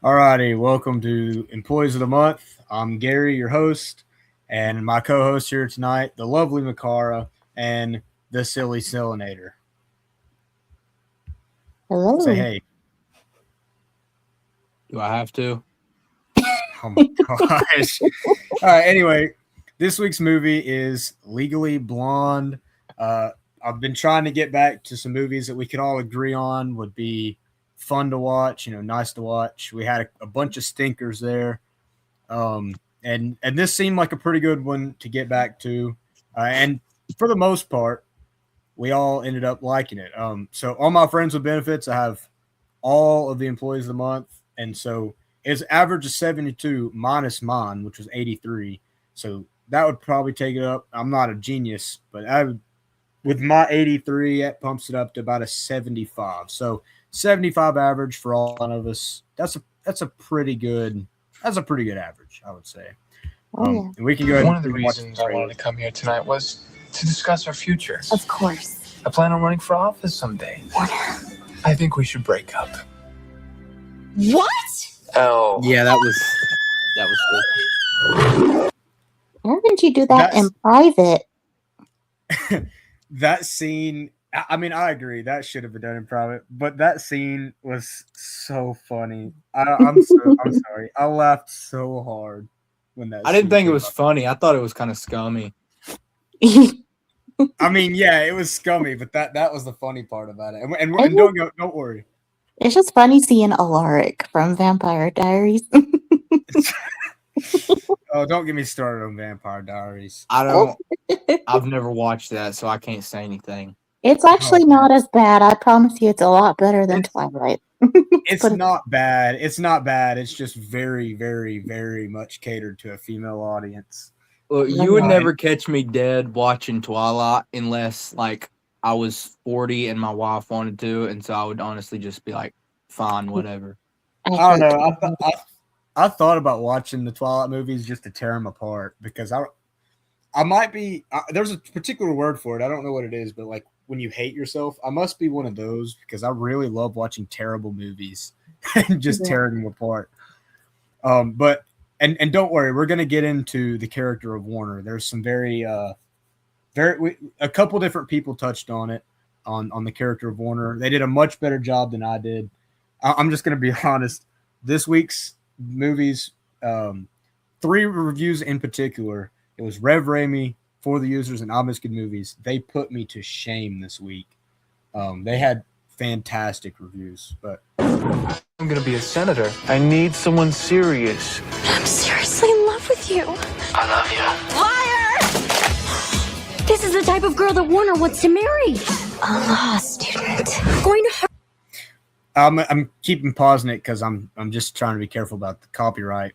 Alrighty, welcome to Employees of the Month. I'm Gary, your host, and my co-host here tonight, the lovely Macarah and the silly Snailinator. Hello. Say hey. Do I have to? Oh my gosh. All right, anyway, this week's movie is Legally Blonde. I've been trying to get back to some movies that we could all agree on would be fun to watch, nice to watch. We had a bunch of stinkers there. And this seemed like a pretty good one to get back to. And for the most part, we all ended up liking it. So all my friends with benefits, I have all of the employees of the month. And so it's average of 72 minus mine, which was 83. So that would probably take it up. I'm not a genius, but with my 83, that pumps it up to about a 75. So 75 average for all of us. That's a pretty good average, I would say. And we can go ahead. One of the reasons I wanted to come here tonight was to discuss our future. Of course. I plan on running for office someday. What? I think we should break up. What? Oh. Yeah, that was cool. Why didn't you do that in private? That scene, I mean, I agree. That should have been done in private, but that scene was so funny. I'm sorry. I laughed so hard when that. I didn't think it was funny. I thought it was kind of scummy. I mean, yeah, it was scummy, but that was the funny part about it. And don't worry. It's just funny seeing Alaric from Vampire Diaries. Oh, don't get me started on Vampire Diaries. I've never watched that, so I can't say anything. It's actually not as bad. I promise you, it's a lot better than Twilight. It's not bad. It's not bad. It's just very, very, very much catered to a female audience. Well, you would never catch me dead watching Twilight unless, like, I was 40 and my wife wanted to, and so I would honestly just be like, fine, whatever. I don't know. I thought about watching the Twilight movies just to tear them apart because I might be. There's a particular word for it. I don't know what it is, but like when you hate yourself, I must be one of those because I really love watching terrible movies and just tearing them apart. But don't worry, we're gonna get into the character of Warner. There's some a couple different people touched on it on the character of Warner. They did a much better job than I did. I'm just gonna be honest. This week's movies, 3 reviews in particular. It was Rev Raimi, For the Users, and I Miss Good Movies. They put me to shame this week. They had fantastic reviews, but I'm going to be a senator. I need someone serious. I'm seriously in love with you. I love you. Liar! This is the type of girl that Warner wants to marry. A law student. Going to I'm keeping pausing it because I'm just trying to be careful about the copyright.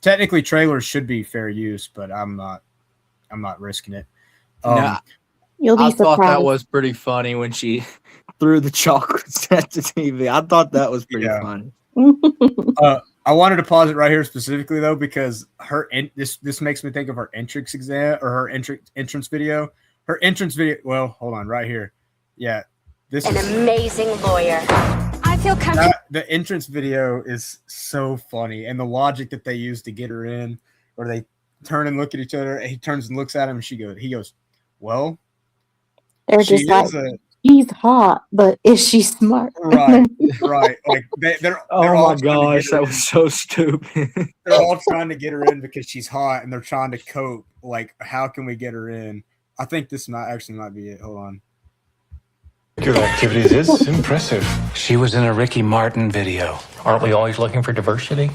Technically, trailers should be fair use, but I'm not risking it. I thought that was pretty funny when she threw the chocolates at the TV. I thought that was pretty funny. I wanted to pause it right here specifically though because this makes me think of her entrance exam or her entrance video. Her entrance video. Well, hold on, right here. Yeah, this an amazing lawyer. I feel comfortable. The entrance video is so funny, and the logic that they use to get her in, where they turn and look at each other. And he turns and looks at him, and he goes, "Well, they're just like, she's hot, but is she smart?" Right. Like they're oh my gosh, that was so stupid. They're all trying to get her in because she's hot, and they're trying to cope. Like, how can we get her in? I think this might be it. Hold on. Your activities is impressive. She was in a Ricky Martin video. Aren't we always looking for diversity?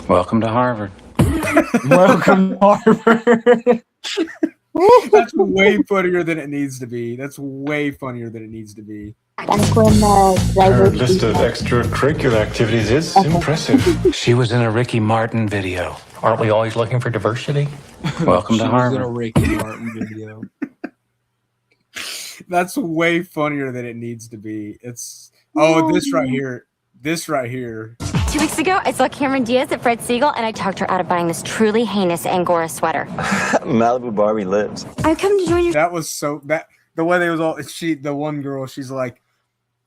Welcome to Harvard. Welcome to Harvard. That's way funnier than it needs to be. That's way funnier than it needs to be. That's when Her list of extracurricular activities is impressive. She was in a Ricky Martin video. Aren't we always looking for diversity? Welcome to Harvard. She was in a Ricky Martin video. That's way funnier than it needs to be. This right here. 2 weeks ago, I saw Cameron Diaz at Fred Siegel, and I talked her out of buying this truly heinous Angora sweater. Malibu Barbie lives. I come to join you. That was so the way they was all the one girl. She's like,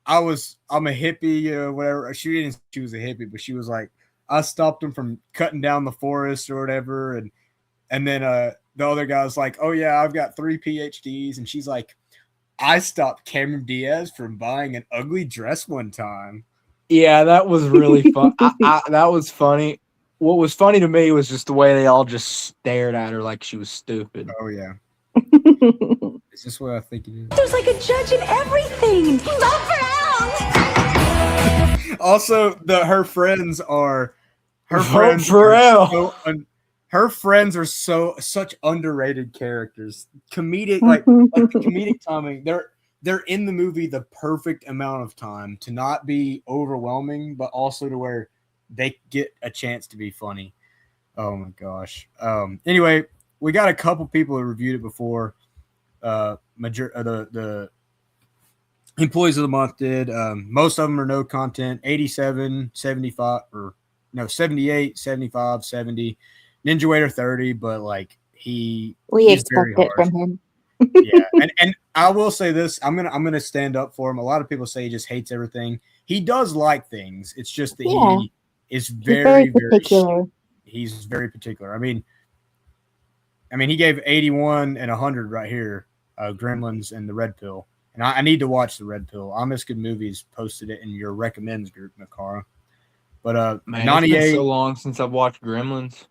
I'm a hippie, whatever. She was a hippie, but she was like, I stopped him from cutting down the forest or whatever, and then the other guy's like, oh yeah, I've got 3 PhDs, and she's like, I stopped Cameron Diaz from buying an ugly dress one time. Yeah, that was really fun. That was funny. What was funny to me was just the way they all just stared at her like she was stupid. Oh yeah. Is this what I think it is? There's like a judge in everything. Vote for Elle. Also, her friends are such underrated characters. Comedic, like the comedic timing. They're in the movie the perfect amount of time to not be overwhelming, but also to where they get a chance to be funny. Oh my gosh. Anyway, we got a couple people who reviewed it before. The employees of the month did. Most of them are no content. 87, 75, or no, 78, 75, 70. Ninja Waiter 30, but like we expect it from him. Yeah, and I will say this: I'm gonna stand up for him. A lot of people say he just hates everything. He does like things. It's just that he is very particular. He's very particular. I mean, he gave 81 and 100 right here. Gremlins and the Red Pill, and I need to watch the Red Pill. I Miss Good Movies posted it in your recommends group, Macarah. But man, 98. It's been so long since I've watched Gremlins.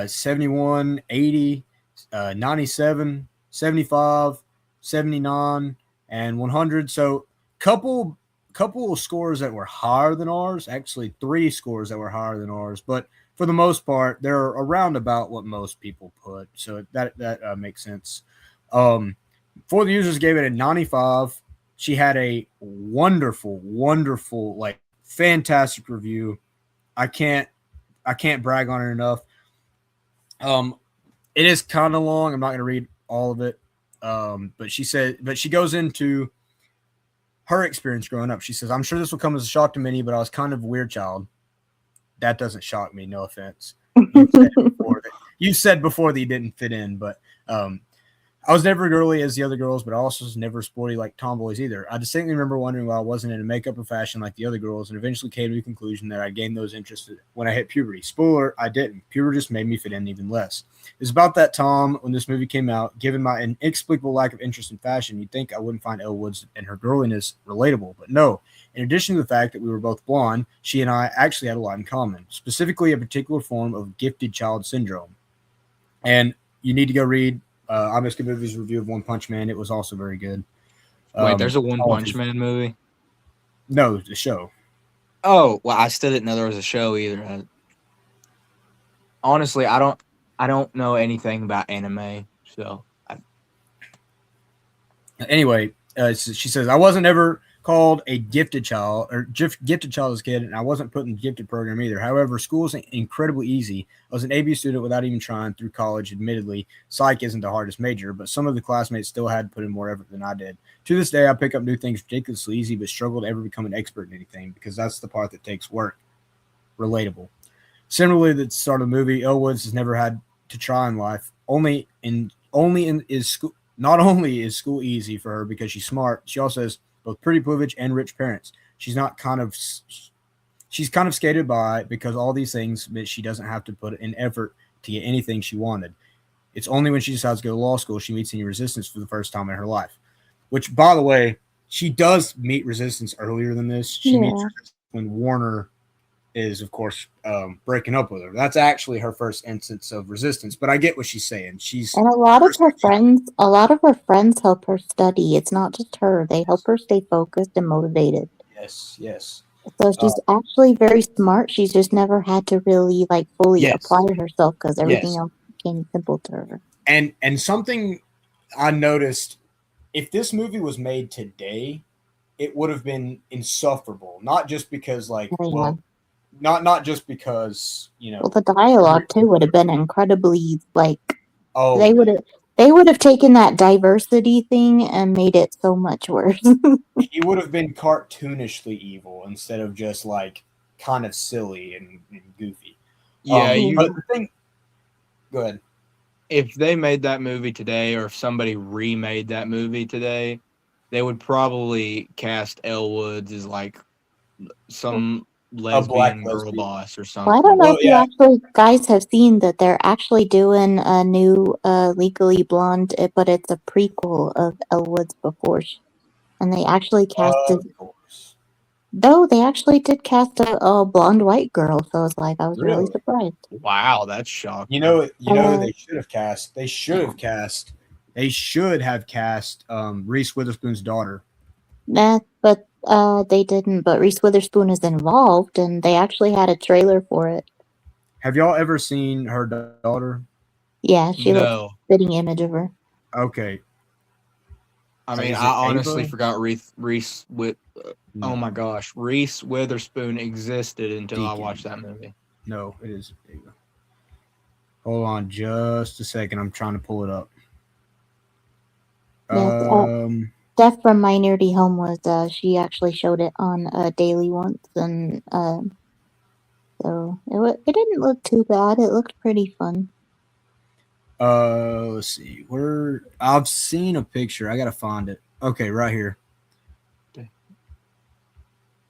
71, 80. 97, 75, 79, and 100. So couple of scores that were higher than ours. Actually, 3 scores that were higher than ours. But for the most part, they're around about what most people put. So that makes sense. For the users gave it a 95. She had a wonderful, like fantastic review. I can't brag on it enough. It is kind of long. I'm not going to read all of it. But she goes into her experience growing up. She says, I'm sure this will come as a shock to many, but I was kind of a weird child. That doesn't shock me. No offense. You said before that you didn't fit in, but I was never girly as the other girls, but I also was never sporty like tomboys either. I distinctly remember wondering why I wasn't into makeup or fashion like the other girls, and eventually came to the conclusion that I gained those interests when I hit puberty. Spoiler, I didn't. Puberty just made me fit in even less. It was about that time when this movie came out. Given my inexplicable lack of interest in fashion, you'd think I wouldn't find Elle Woods and her girliness relatable, but no. In addition to the fact that we were both blonde, she and I actually had a lot in common, specifically a particular form of gifted child syndrome. And you need to go read I Miss Good Movies review of One Punch Man. It was also very good. Wait, there's a One Punch Man movie? No, the show. Oh, well, I still didn't know there was a show either. Honestly, I don't know anything about anime, so. Anyway, she says, I wasn't ever called a gifted child or gifted child as a kid, and I wasn't put in the gifted program either. However, school is incredibly easy. I was an AB student without even trying through college. Admittedly, psych isn't the hardest major, but some of the classmates still had to put in more effort than I did. To this day, I pick up new things ridiculously easy, but struggle to ever become an expert in anything because that's the part that takes work. Relatable. Similarly, at the start of the movie, Elle Woods has never had to try in life. Not only is school easy for her because she's smart, she also has both pretty privilege and rich parents. She's kind of skated by because all these things that she doesn't have to put in effort to get anything she wanted. It's only when she decides to go to law school she meets any resistance for the first time in her life. Which, by the way, she does meet resistance earlier than this. She meets resistance when Warner is, of course, breaking up with her. That's actually her first instance of resistance. But I get what she's saying. And a lot of her friends help her study. It's not just her. They help her stay focused and motivated. Yes. So she's actually very smart. She's just never had to really fully apply herself because everything else became simple to her. And something I noticed, if this movie was made today, it would have been insufferable. Not just because not just because, Well, the dialogue too would have been incredibly they would have taken that diversity thing and made it so much worse. He would have been cartoonishly evil instead of just kind of silly and goofy. Yeah, go ahead. If they made that movie today, or if somebody remade that movie today, they would probably cast Elle Woods as some lesbian girl lesbian. boss or Well, something. I don't know Well, if you actually guys have seen that they're actually doing a new Legally Blonde, but it's a prequel of Elwood's before, and they actually casted. Of course. Though they actually did cast a blonde white girl, so it's like I was really surprised. Wow, that's shocking. You know they should have cast. They should have cast Reese Witherspoon's daughter. Nah, but they didn't. But Reese Witherspoon is involved, and they actually had a trailer for it. Have y'all ever seen her daughter? Yeah, she looks a fitting image of her. Okay. I mean, I honestly forgot Reese with. Oh my gosh, Reese Witherspoon existed until I watched that movie. No, it is. There you go. Hold on just a second. I'm trying to pull it up. Yes, Steph from Minority Home was. She actually showed it on Daily once, and so it didn't look too bad. It looked pretty fun. Let's see. I've seen a picture. I gotta find it. Okay, right here.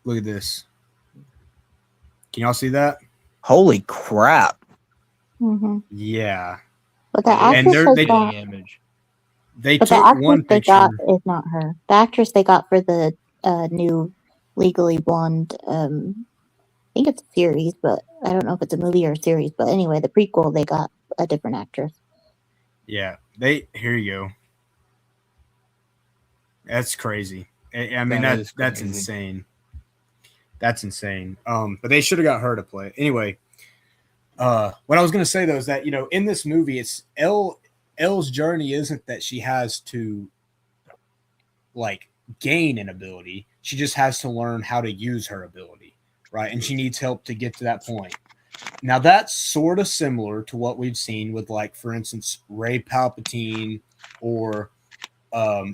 Look at this. Can y'all see that? Holy crap! Mm-hmm. Yeah. But the actress they took one picture. They got is not her. The actress they got for the new Legally Blonde. I think it's a series, but I don't know if it's a movie or a series. But anyway, the prequel they got a different actress. Yeah, here you go. That's crazy. I mean that's insane. That's insane. But they should have got her to play it. Anyway, what I was gonna say though is that in this movie, it's Elle's journey isn't that she has to like gain an ability. She just has to learn how to use her ability, right? And she needs help to get to that point. Now that's sort of similar to what we've seen with, like, for instance, Rey Palpatine or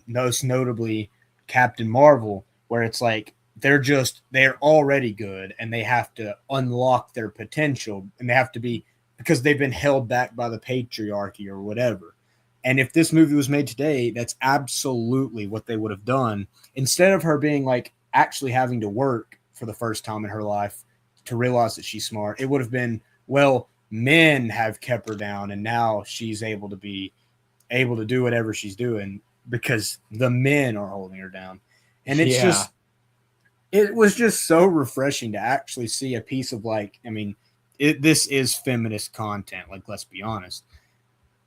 most notably Captain Marvel, where it's like they're already good and they have to unlock their potential, and they have to be, because they've been held back by the patriarchy or whatever. And if this movie was made today, that's absolutely what they would have done. Instead of her being like actually having to work for the first time in her life to realize that she's smart, it would have been, well, men have kept her down and now she's able to do whatever she's doing because the men are holding her down. And it's it was just so refreshing to actually see a piece of, like, I mean, this is feminist content. Like, let's be honest.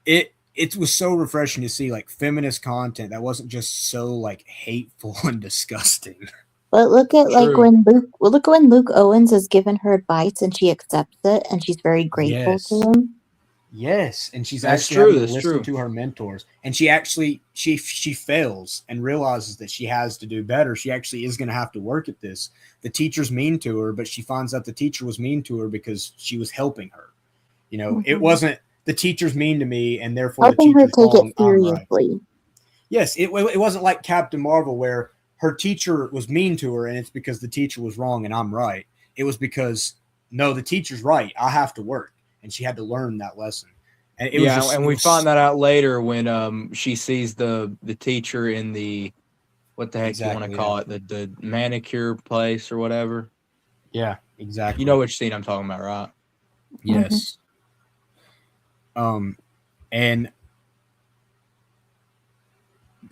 It was so refreshing to see, like, feminist content that wasn't just so, like, hateful and disgusting. But look at when Luke Owens has given her advice and she accepts it and she's very grateful to him. Yes, and she's That's actually true. listening to her mentors, and she actually she fails and realizes that she has to do better. She actually is going to have to work at this. The teacher's mean to her, but she finds out the teacher was mean to her because she was helping her. It wasn't the teacher's mean to me and therefore helping the teacher's her take wrong, it seriously. right. Yes, it wasn't like Captain Marvel where her teacher was mean to her and it's because the teacher was wrong and I'm right. It was because, no, the teacher's right. I have to work. And she had to learn that lesson. And we find that out later when she sees the teacher in the, what the heck you want to call it, the manicure place or whatever. Yeah, exactly. You know which scene I'm talking about, right? Yes. And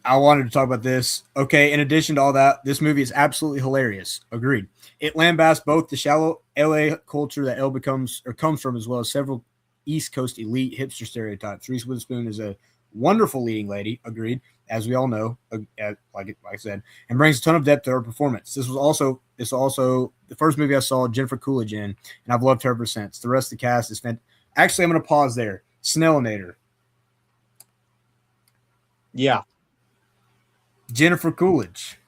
I wanted to talk about this. Okay, in addition to all that, this movie is absolutely hilarious. Agreed. It lambasts both the shallow LA culture that Elle comes from, as well as several East Coast elite hipster stereotypes. Reese Witherspoon is a wonderful leading lady. Agreed, as we all know, like I said, and brings a ton of depth to her performance. This was also the first movie I saw Jennifer Coolidge in, and I've loved her ever since. The rest of the cast is fantastic. Actually, I'm going to pause there. Snailinator. Yeah. Jennifer Coolidge.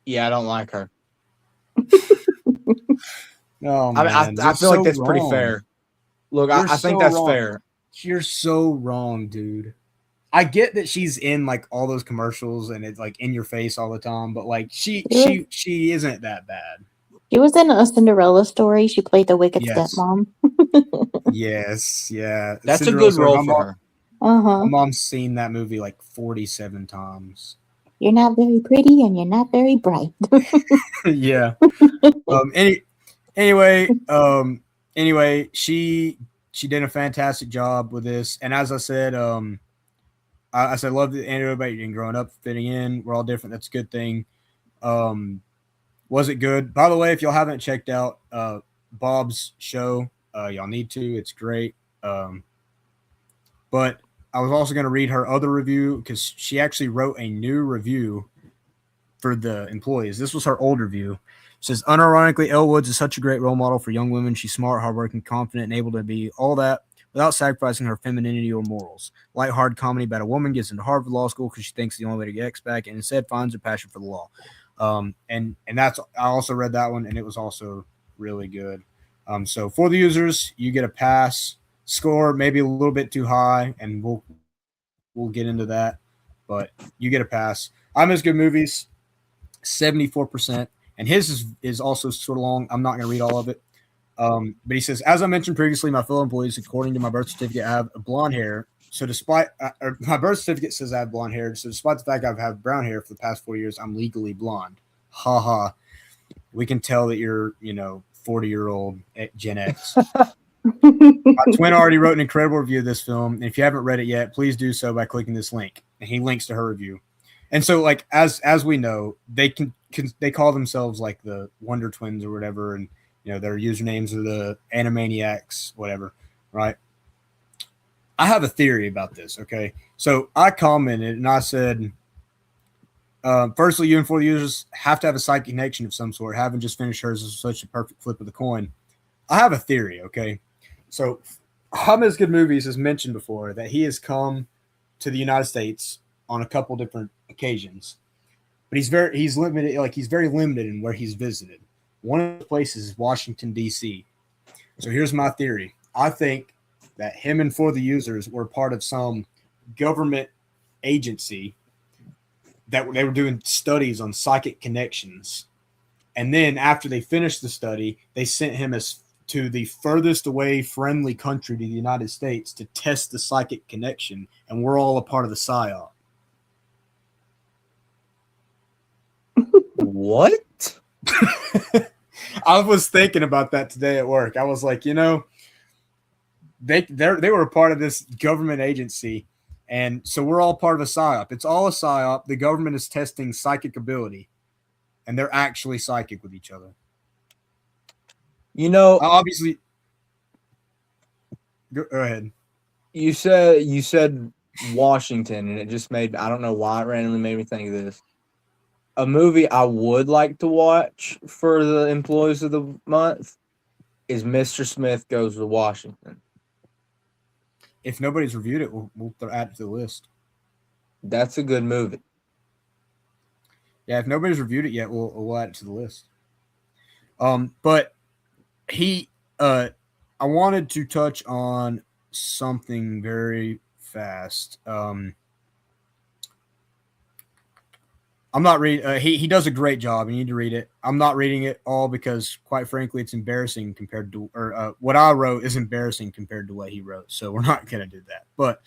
Yeah, I don't like her. Oh, man. I feel like that's pretty fair. Look, I think that's fair. You're so wrong, dude. I get that she's in, like, all those commercials and it's like in your face all the time, but, like, she isn't that bad. She was in A Cinderella Story. She played the wicked stepmom. Yes, yeah. That's a good role for her. My mom's seen that movie like 47 times. You're not very pretty and you're not very bright. Yeah. Anyway, she did a fantastic job with this, and as I said, I said love the anecdote about you growing up, fitting in. We're all different. That's a good thing. Um, was it good? By the way, if y'all haven't checked out Bob's show, y'all need to. It's great. But I was also going to read her other review because she actually wrote a new review for the employees. This was her old review. It says, unironically, Elle Woods is such a great role model for young women. She's smart, hardworking, confident, and able to be all that without sacrificing her femininity or morals. Light-hearted comedy about a woman gets into Harvard Law School because she thinks the only way to get X back, and instead finds her passion for the law. And that's I also read that one, and it was also really good. So for the users, you get a pass. Score maybe a little bit too high, and we'll get into that, but you get a pass. I Miss Good Movies, 74%, and his is also sort of long. I'm not going to read all of it. But he says, as I mentioned previously, my fellow employees, according to my birth certificate, I have blonde hair. So despite my birth certificate says I have blonde hair. So despite the fact I've had brown hair for the past 4 years, I'm legally blonde. Ha ha. We can tell that you're, 40-year-old Gen X. My twin already wrote an incredible review of this film. And if you haven't read it yet, please do so by clicking this link. And he links to her review. And so, like, as we know, they they call themselves like the Wonder Twins or whatever, and their usernames are the Animaniacs, whatever, right? I have a theory about this. Okay, so I commented and I said, firstly, you and for the users have to have a psychic connection of some sort. Having just finished hers is such a perfect flip of the coin. I have a theory. Okay, so Hamas Good Movies has mentioned before that he has come to the United States on a couple different occasions, but he's limited. Like, he's very limited in where he's visited. One of the places is Washington, D.C. So here's my theory. I think that him and for the users were part of some government agency that they were doing studies on psychic connections. And then after they finished the study, they sent him to the furthest away friendly country to the United States to test the psychic connection. And we're all a part of the PSYOP. What? I was thinking about that today at work. I was like, they were a part of this government agency, and so we're all part of a PSYOP. It's all a PSYOP. The government is testing psychic ability, and they're actually psychic with each other. Obviously. Go ahead. You said Washington, and it just made, I don't know why it randomly made me think of this. A movie I would like to watch for the employees of the month is Mr. Smith Goes to Washington. If nobody's reviewed it, we'll add it to the list. That's a good movie. Yeah, if nobody's reviewed it yet, we'll add it to the list. But I wanted to touch on something very fast. I'm not reading. He does a great job. You need to read it. I'm not reading it all because, quite frankly, it's embarrassing compared to, what I wrote is embarrassing compared to what he wrote. So we're not going to do that. But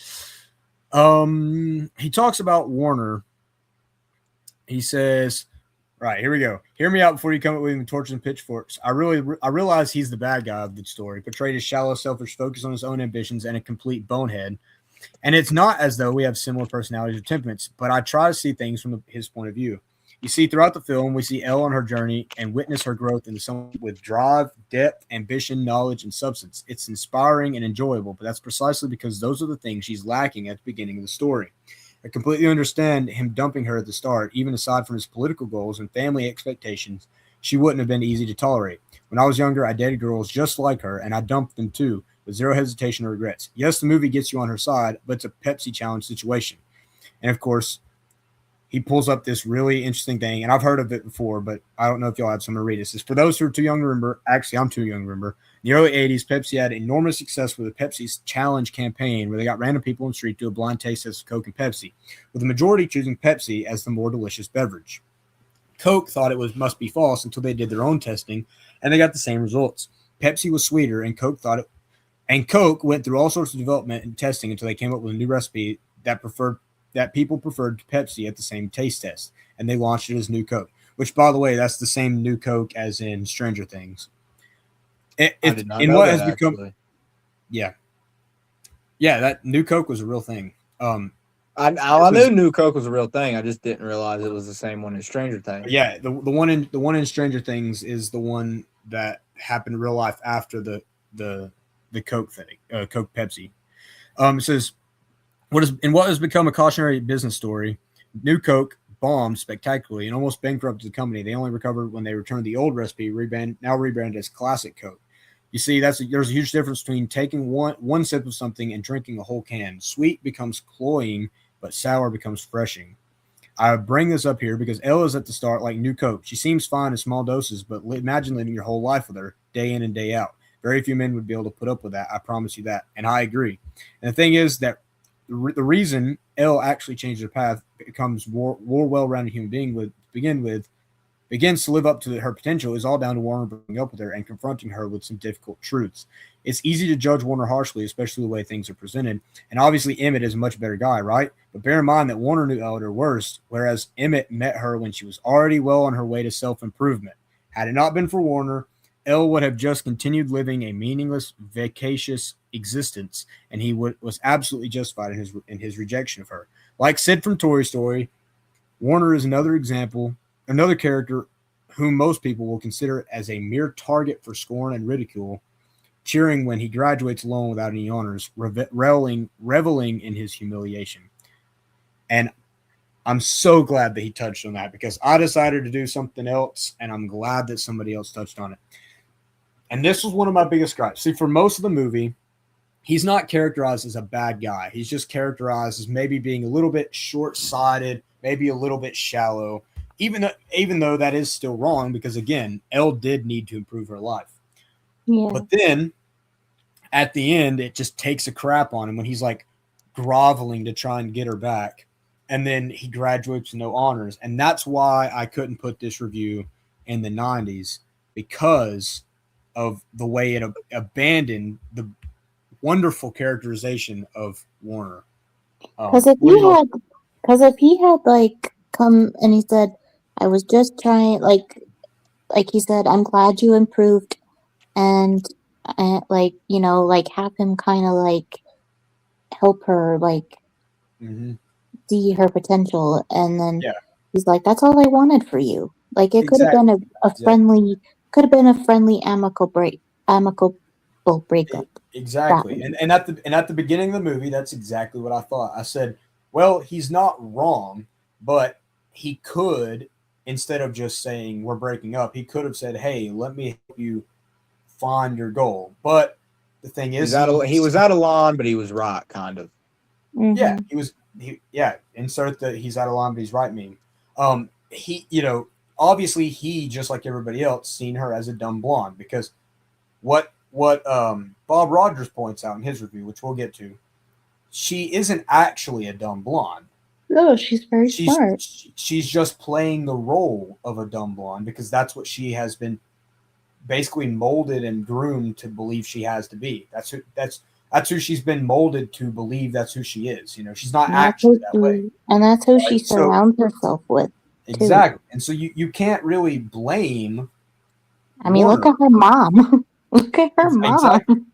he talks about Warner. He says, right, here we go. Hear me out before you come up with torches and pitchforks. I realize he's the bad guy of the story, portrayed as shallow, selfish, focused on his own ambitions, and a complete bonehead. And it's not as though we have similar personalities or temperaments, but I try to see things from his point of view. You see, throughout the film, we see Elle on her journey and witness her growth into someone with drive, depth, ambition, knowledge, and substance. It's inspiring and enjoyable, but that's precisely because those are the things she's lacking at the beginning of the story. I completely understand him dumping her at the start. Even aside from his political goals and family expectations, she wouldn't have been easy to tolerate. When I was younger, I dated girls just like her, and I dumped them too, with zero hesitation or regrets. Yes, the movie gets you on her side, but it's a Pepsi challenge situation. And of course, he pulls up this really interesting thing, and I've heard of it before, but I don't know if y'all have some to read. It says, for those who are too young to remember, actually, I'm too young to remember, in the early 80s, Pepsi had enormous success with the Pepsi's Challenge campaign, where they got random people on the street to do a blind taste test of Coke and Pepsi, with the majority choosing Pepsi as the more delicious beverage. Coke thought it must be false until they did their own testing, and they got the same results. Pepsi was sweeter, and Coke went through all sorts of development and testing until they came up with a new recipe that people preferred to Pepsi at the same taste test, and they launched it as New Coke, which, by the way, that's the same New Coke as in Stranger Things. It, I it's did not in know what that, has become. actually. Yeah, that New Coke was a real thing. I knew New Coke was a real thing. I just didn't realize it was the same one as Stranger Things. Yeah, the one in Stranger Things is the one that happened in real life after the Coke thing, Coke Pepsi. It says what has become a cautionary business story. New Coke bombed spectacularly and almost bankrupted the company. They only recovered when they returned the old recipe, now rebranded as Classic Coke. You see, there's a huge difference between taking one sip of something and drinking a whole can. Sweet becomes cloying, but sour becomes freshing. I bring this up here because Elle is at the start like New Coke. She seems fine in small doses, but imagine living your whole life with her, day in and day out. Very few men would be able to put up with that. I promise you that. And I agree. And the thing is that the reason Elle actually changed her path, becomes more well-rounded human being begins to live up to her potential, is all down to Warner breaking up with her and confronting her with some difficult truths. It's easy to judge Warner harshly, especially the way things are presented. And obviously, Emmett is a much better guy, right? But bear in mind that Warner knew Elle at her worst, whereas Emmett met her when she was already well on her way to self-improvement. Had it not been for Warner, Elle would have just continued living a meaningless, vacacious existence, and he was absolutely justified in his rejection of her. Like Sid from Toy Story, Warner is another character whom most people will consider as a mere target for scorn and ridicule, cheering when he graduates alone without any honors, reveling in his humiliation. And I'm so glad that he touched on that because I decided to do something else, and I'm glad that somebody else touched on it. And this was one of my biggest gripes. See, for most of the movie, he's not characterized as a bad guy. He's just characterized as maybe being a little bit short-sighted, maybe a little bit shallow, even though that is still wrong because, again, Elle did need to improve her life. Yeah. But then at the end, it just takes a crap on him when he's like groveling to try and get her back. And then he graduates with no honors. And that's why I couldn't put this review in the 90s because of the way it abandoned the wonderful characterization of Warner. Because if he had like come and he said, "I was just trying," like he said, "I'm glad you improved," and like like have him kind of like help her like see her potential, and then he's like, "That's all I wanted for you." Like it could have been a friendly, amicable breakup. Exactly. And at the beginning of the movie, that's exactly what I thought. I said, well, he's not wrong, but he could, instead of just saying we're breaking up, he could have said, hey, let me help you find your goal. But the thing is, he was out of line, but he was right, kind of. Mm-hmm. Yeah, insert the he's out of line, but he's right meme. Obviously he, just like everybody else, seen her as a dumb blonde because what Bob Rogers points out in his review, which we'll get to, she isn't actually a dumb blonde. No, she's very smart. She's just playing the role of a dumb blonde because that's what she has been basically molded and groomed to believe she has to be. That's who she's been molded to believe that's who she is. She's not actually that way. And that's who she surrounds herself with. Exactly. And so you can't really blame I mean, Warner. Look at her mom. Look at her mom.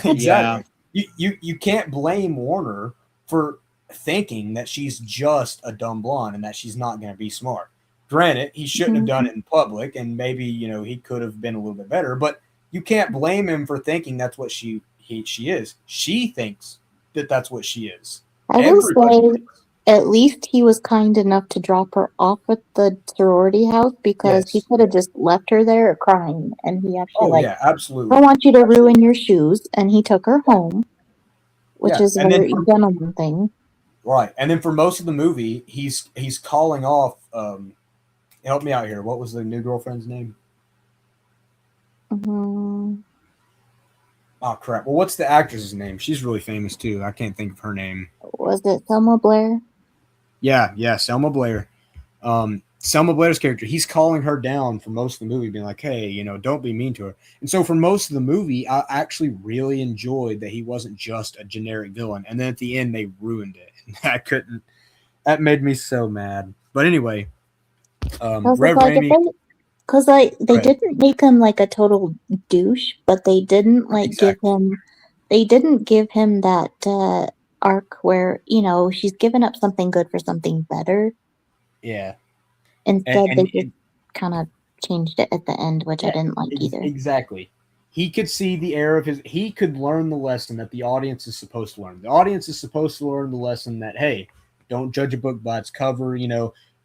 Exactly. Yeah. You can't blame Warner for thinking that she's just a dumb blonde and that she's not going to be smart. Granted, he shouldn't have done it in public, and maybe he could have been a little bit better. But you can't blame him for thinking that's what she is. She thinks that that's what she is. I will say, at least he was kind enough to drop her off at the sorority house because he could have just left her there crying, and he actually absolutely. I want you to ruin your shoes, and he took her home, which is a very gentleman thing. Right, and then for most of the movie, he's calling off. Help me out here. What was the new girlfriend's name? Mm-hmm. Oh crap! Well, what's the actress's name? She's really famous too. I can't think of her name. Was it Selma Blair? Yeah, Selma Blair. Selma Blair's character, he's calling her down for most of the movie, being like, hey, don't be mean to her. And so for most of the movie, I actually really enjoyed that he wasn't just a generic villain. And then at the end, they ruined it. And that made me so mad. But anyway, Rev Rainey. Because like they Right. didn't make him like a total douche, but they didn't like Exactly. give him that arc where she's given up something good for something better. Yeah. Instead, they And just kind of changed it at the end, which I didn't like either. exactly. He could see the error of he could learn the lesson that the audience is supposed to learn. The audience is supposed to learn the lesson that, hey, don't judge a book by its cover,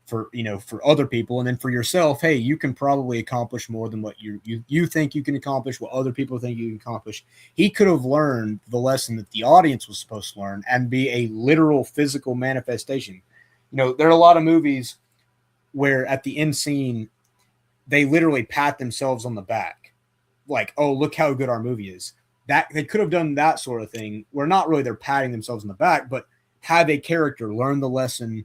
for other people. And then for yourself, hey, you can probably accomplish more than what you think you can accomplish, what other people think you can accomplish. He could have learned the lesson that the audience was supposed to learn and be a literal physical manifestation. There are a lot of movies where at the end scene, they literally pat themselves on the back. Like, oh, look how good our movie is. That they could have done that sort of thing where not really they're patting themselves on the back, but have a character learn the lesson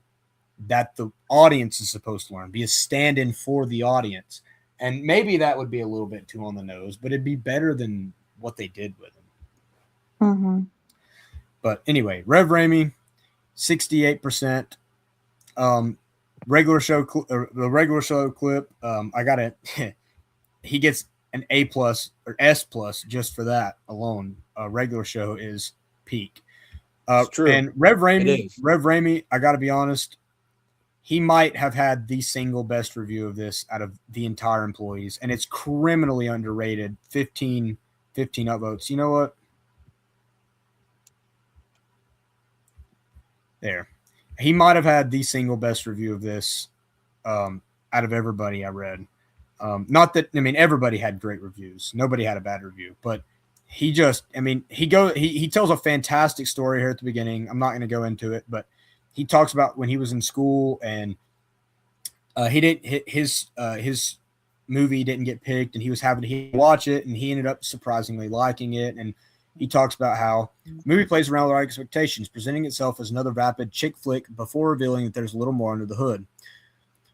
that the audience is supposed to learn, be a stand-in for the audience. And maybe that would be a little bit too on the nose, but it'd be better than what they did with him. Mm-hmm. But anyway, Rev Raimi, 68%. Regular show, the regular show clip. I got it. He gets an A+ or S+ just for that alone. Regular show is peak. It's true. And Rev Raimi, I got to be honest, he might have had the single best review of this out of the entire employees, and it's criminally underrated. 15 upvotes. You know what? There. He might have had the single best review of this out of everybody I read. Not that, everybody had great reviews. Nobody had a bad review, but he just, he tells a fantastic story here at the beginning. I'm not going to go into it, but he talks about when he was in school and his movie didn't get picked and he was having to watch it and he ended up surprisingly liking it. And he talks about how the movie plays around with our expectations, presenting itself as another vapid chick flick before revealing that there's a little more under the hood.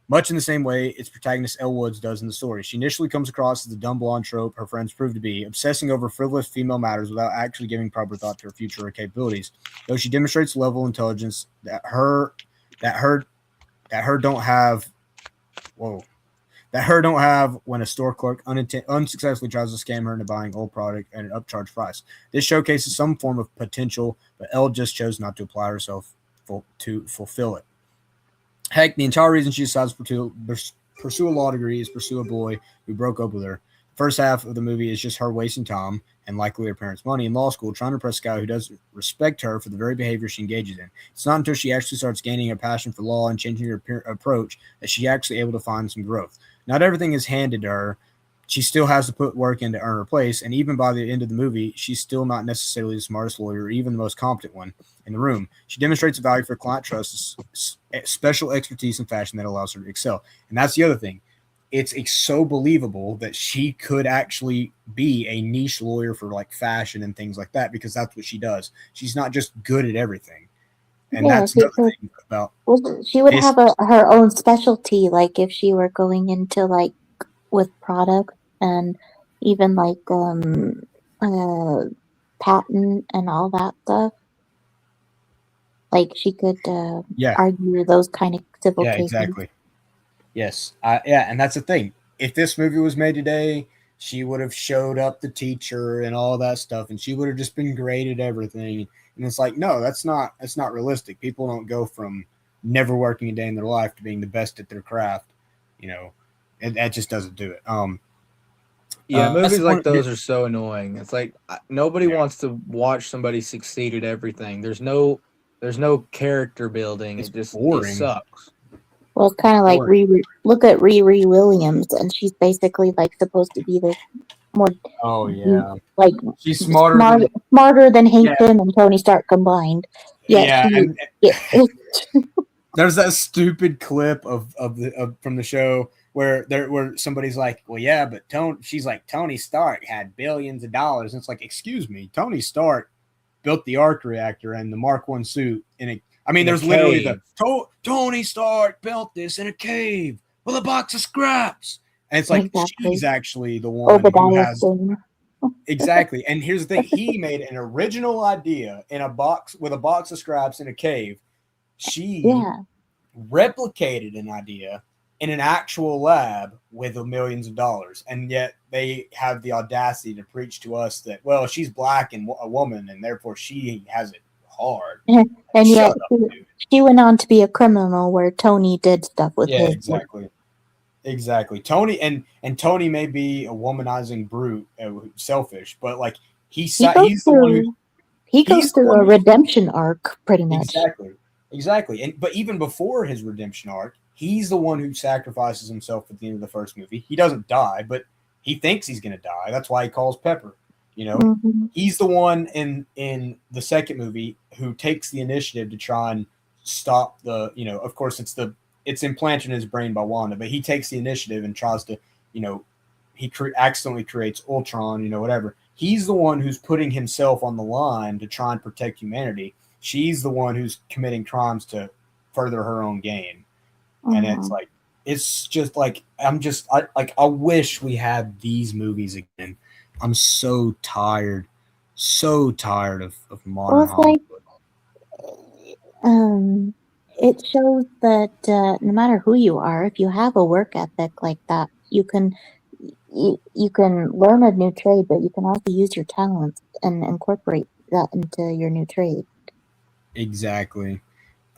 Much in the same way its protagonist Elle Woods does in the story. She initially comes across as the dumb blonde trope her friends prove to be, obsessing over frivolous female matters without actually giving proper thought to her future or capabilities. Though she demonstrates a level of intelligence that her don't have when a store clerk unsuccessfully tries to scam her into buying old product at an upcharged price. This showcases some form of potential, but Elle just chose not to apply herself to fulfill it. Heck, the entire reason she decides to pursue a law degree is pursue a boy who broke up with her. First half of the movie is just her wasting time and likely her parents' money in law school trying to impress a guy who doesn't respect her for the very behavior she engages in. It's not until she actually starts gaining a passion for law and changing her approach that she's actually able to find some growth. Not everything is handed to her. She still has to put work in to earn her place, and even by the end of the movie, she's still not necessarily the smartest lawyer or even the most competent one in the room. She demonstrates a value for client trust, special expertise in fashion that allows her to excel. And that's the other thing. It's so believable that she could actually be a niche lawyer for like fashion and things like that because that's what she does. She's not just good at everything. And that's another thing about. Well, she would have her own specialty, like if she were going into like with product and even like patent and all that stuff. Like she could argue those kind of civil cases. Exactly. Yes. And that's the thing. If this movie was made today, she would have showed up the teacher and all that stuff, and she would have just been great at everything. And it's like, no, that's not realistic. People don't go from never working a day in their life to being the best at their craft. That just doesn't do it. Movies like those are so annoying. It's like nobody wants to watch somebody succeed at everything. There's no character building. It's it just boring. It sucks. Well, it's kind of like look at Riri Williams, and she's basically like supposed to be this more. Oh yeah, like she's smarter than Hank Pym and Tony Stark combined. There's that stupid clip of from the show where somebody's like, well, yeah, but she's like, Tony Stark had billions of dollars. And it's like, excuse me, Tony Stark built the arc reactor and the Mark I suit there's literally Tony Stark built this in a cave with a box of scraps. And it's like, she's actually the one who has. Exactly. And here's the thing. He made an original idea in a box with a box of scraps in a cave. She replicated an idea in an actual lab with millions of dollars, and yet they have the audacity to preach to us that, well, she's black and a woman, and therefore she has it hard. And yet, Shut up, dude. she went on to be a criminal where Tony did stuff with Yeah, his. exactly. Tony and Tony may be a womanizing brute, selfish, but like he's the one who he goes through a redemption arc, pretty much. Exactly. And but even before his redemption arc, he's the one who sacrifices himself at the end of the first movie. He doesn't die, but he thinks he's going to die. That's why he calls Pepper. You know, he's the one in the second movie who takes the initiative to try and stop the. You know, of course, it's implanted in his brain by Wanda, but he takes the initiative and tries to. You know, he accidentally creates Ultron. You know, whatever. He's the one who's putting himself on the line to try and protect humanity. She's the one who's committing crimes to further her own gain. And it's just like, I wish we had these movies again. I'm so tired of modern Hollywood. It shows that no matter who you are, if you have a work ethic like that, you can learn a new trade, but you can also use your talents and incorporate that into your new trade. Exactly.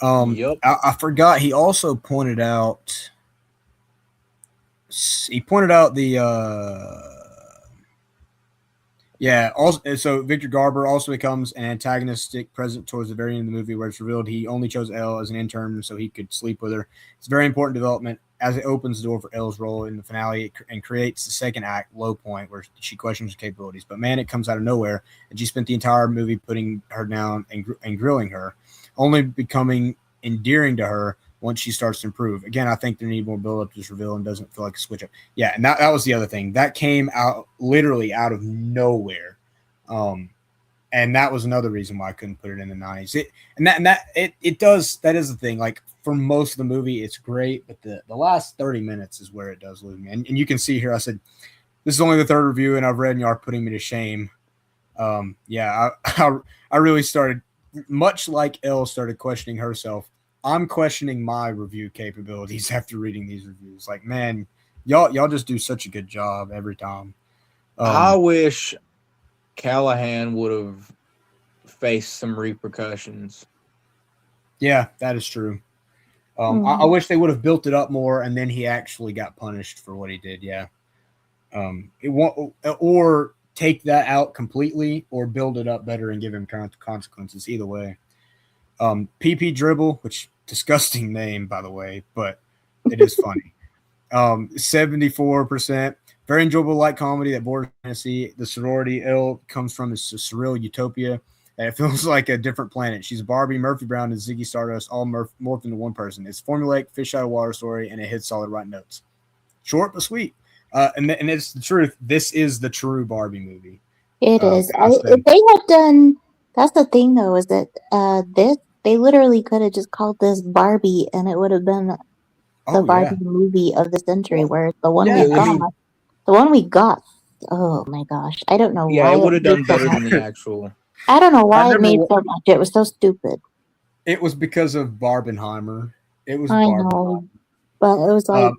I forgot. He also pointed out. He pointed out the. Also, so Victor Garber also becomes an antagonistic presence towards the very end of the movie, where it's revealed he only chose Elle as an intern so he could sleep with her. It's a very important development as it opens the door for Elle's role in the finale and creates the second act low point where she questions her capabilities. But man, it comes out of nowhere, and she spent the entire movie putting her down and grilling her, only becoming endearing to her once she starts to improve. Again, I think there need more build up to this reveal and doesn't feel like a switch up. Yeah, and that was the other thing. That came out literally out of nowhere. And that was another reason why I couldn't put it in the 90s. That is the thing. Like for most of the movie, it's great, but the last 30 minutes is where it does lose me. And you can see here, I said, this is only the third review, and I've read and you are putting me to shame. I really started, much like Elle started questioning herself, I'm questioning my review capabilities after reading these reviews. Like, man, y'all just do such a good job every time. I wish Callahan would have faced some repercussions. Yeah, that is true. I wish they would have built it up more, and then he actually got punished for what he did. Yeah. Or take that out completely, or build it up better and give him consequences. Either way. PP Dribble, which disgusting name, by the way, but it is funny. 74%. Very enjoyable light comedy that borders fantasy. The sorority Elle comes from is a surreal utopia. And it feels like a different planet. She's Barbie, Murphy Brown, and Ziggy Stardust all morphed into one person. It's formulaic, fish out of water story, and it hits solid right notes. Short but sweet. And it's the truth. This is the true Barbie movie. It is. If they had done, that's the thing though, is that they literally could have just called this Barbie, and it would have been the Barbie movie of the century. Whereas the one we got, oh my gosh, I don't know why. Yeah, it would have done better than the actual. I don't know why it made so much. It was so stupid. It was because of Barbenheimer. It was. I know, but it was like.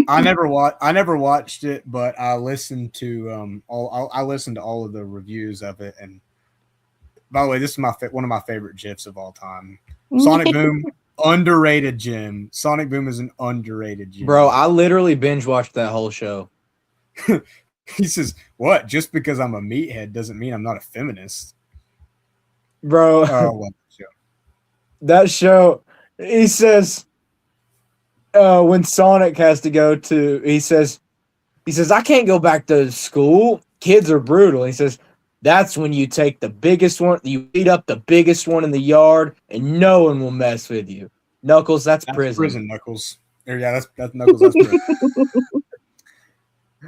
I never watched it, but I listened to I listened to all of the reviews of it. And by the way, this is one of my favorite GIFs of all time. Sonic Boom, underrated gem. Sonic Boom is an underrated gem. Bro, I literally binge watched that whole show. He says, "What? Just because I'm a meathead doesn't mean I'm not a feminist." Bro, that show. He says, when Sonic has to go to, he says, I can't go back to school. Kids are brutal. He says, that's when you take the biggest one, you beat up the biggest one in the yard, and no one will mess with you. Knuckles, that's prison. Prison, Knuckles. Yeah, that's Knuckles. That's prison.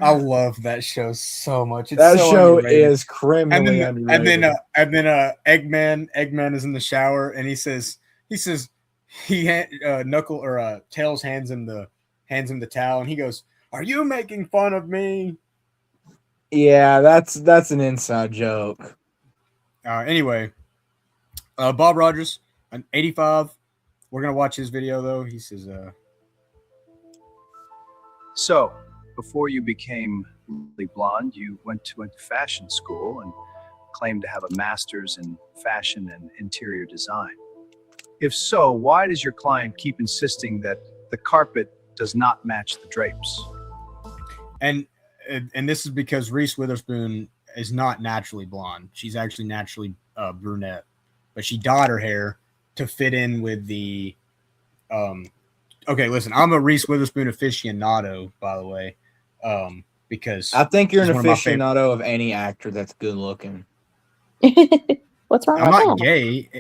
I love that show so much. That show is criminally underrated. And then Eggman is in the shower, and he says Tails hands him the towel, and he goes, "Are you making fun of me?" Yeah, that's an inside joke. Anyway, Bob Rogers, an 85. We're gonna watch his video though. He says, So, before you became Legally Blonde, you went to fashion school and claimed to have a master's in fashion and interior design. If so, why does your client keep insisting that the carpet does not match the drapes? And this is because Reese Witherspoon is not naturally blonde. She's actually naturally brunette, but she dyed her hair to fit in with the. Okay, listen, I'm a Reese Witherspoon aficionado, by the way, because I think you're an she's one of my favorite- aficionado of any actor that's good looking. What's wrong I'm with not that? gay.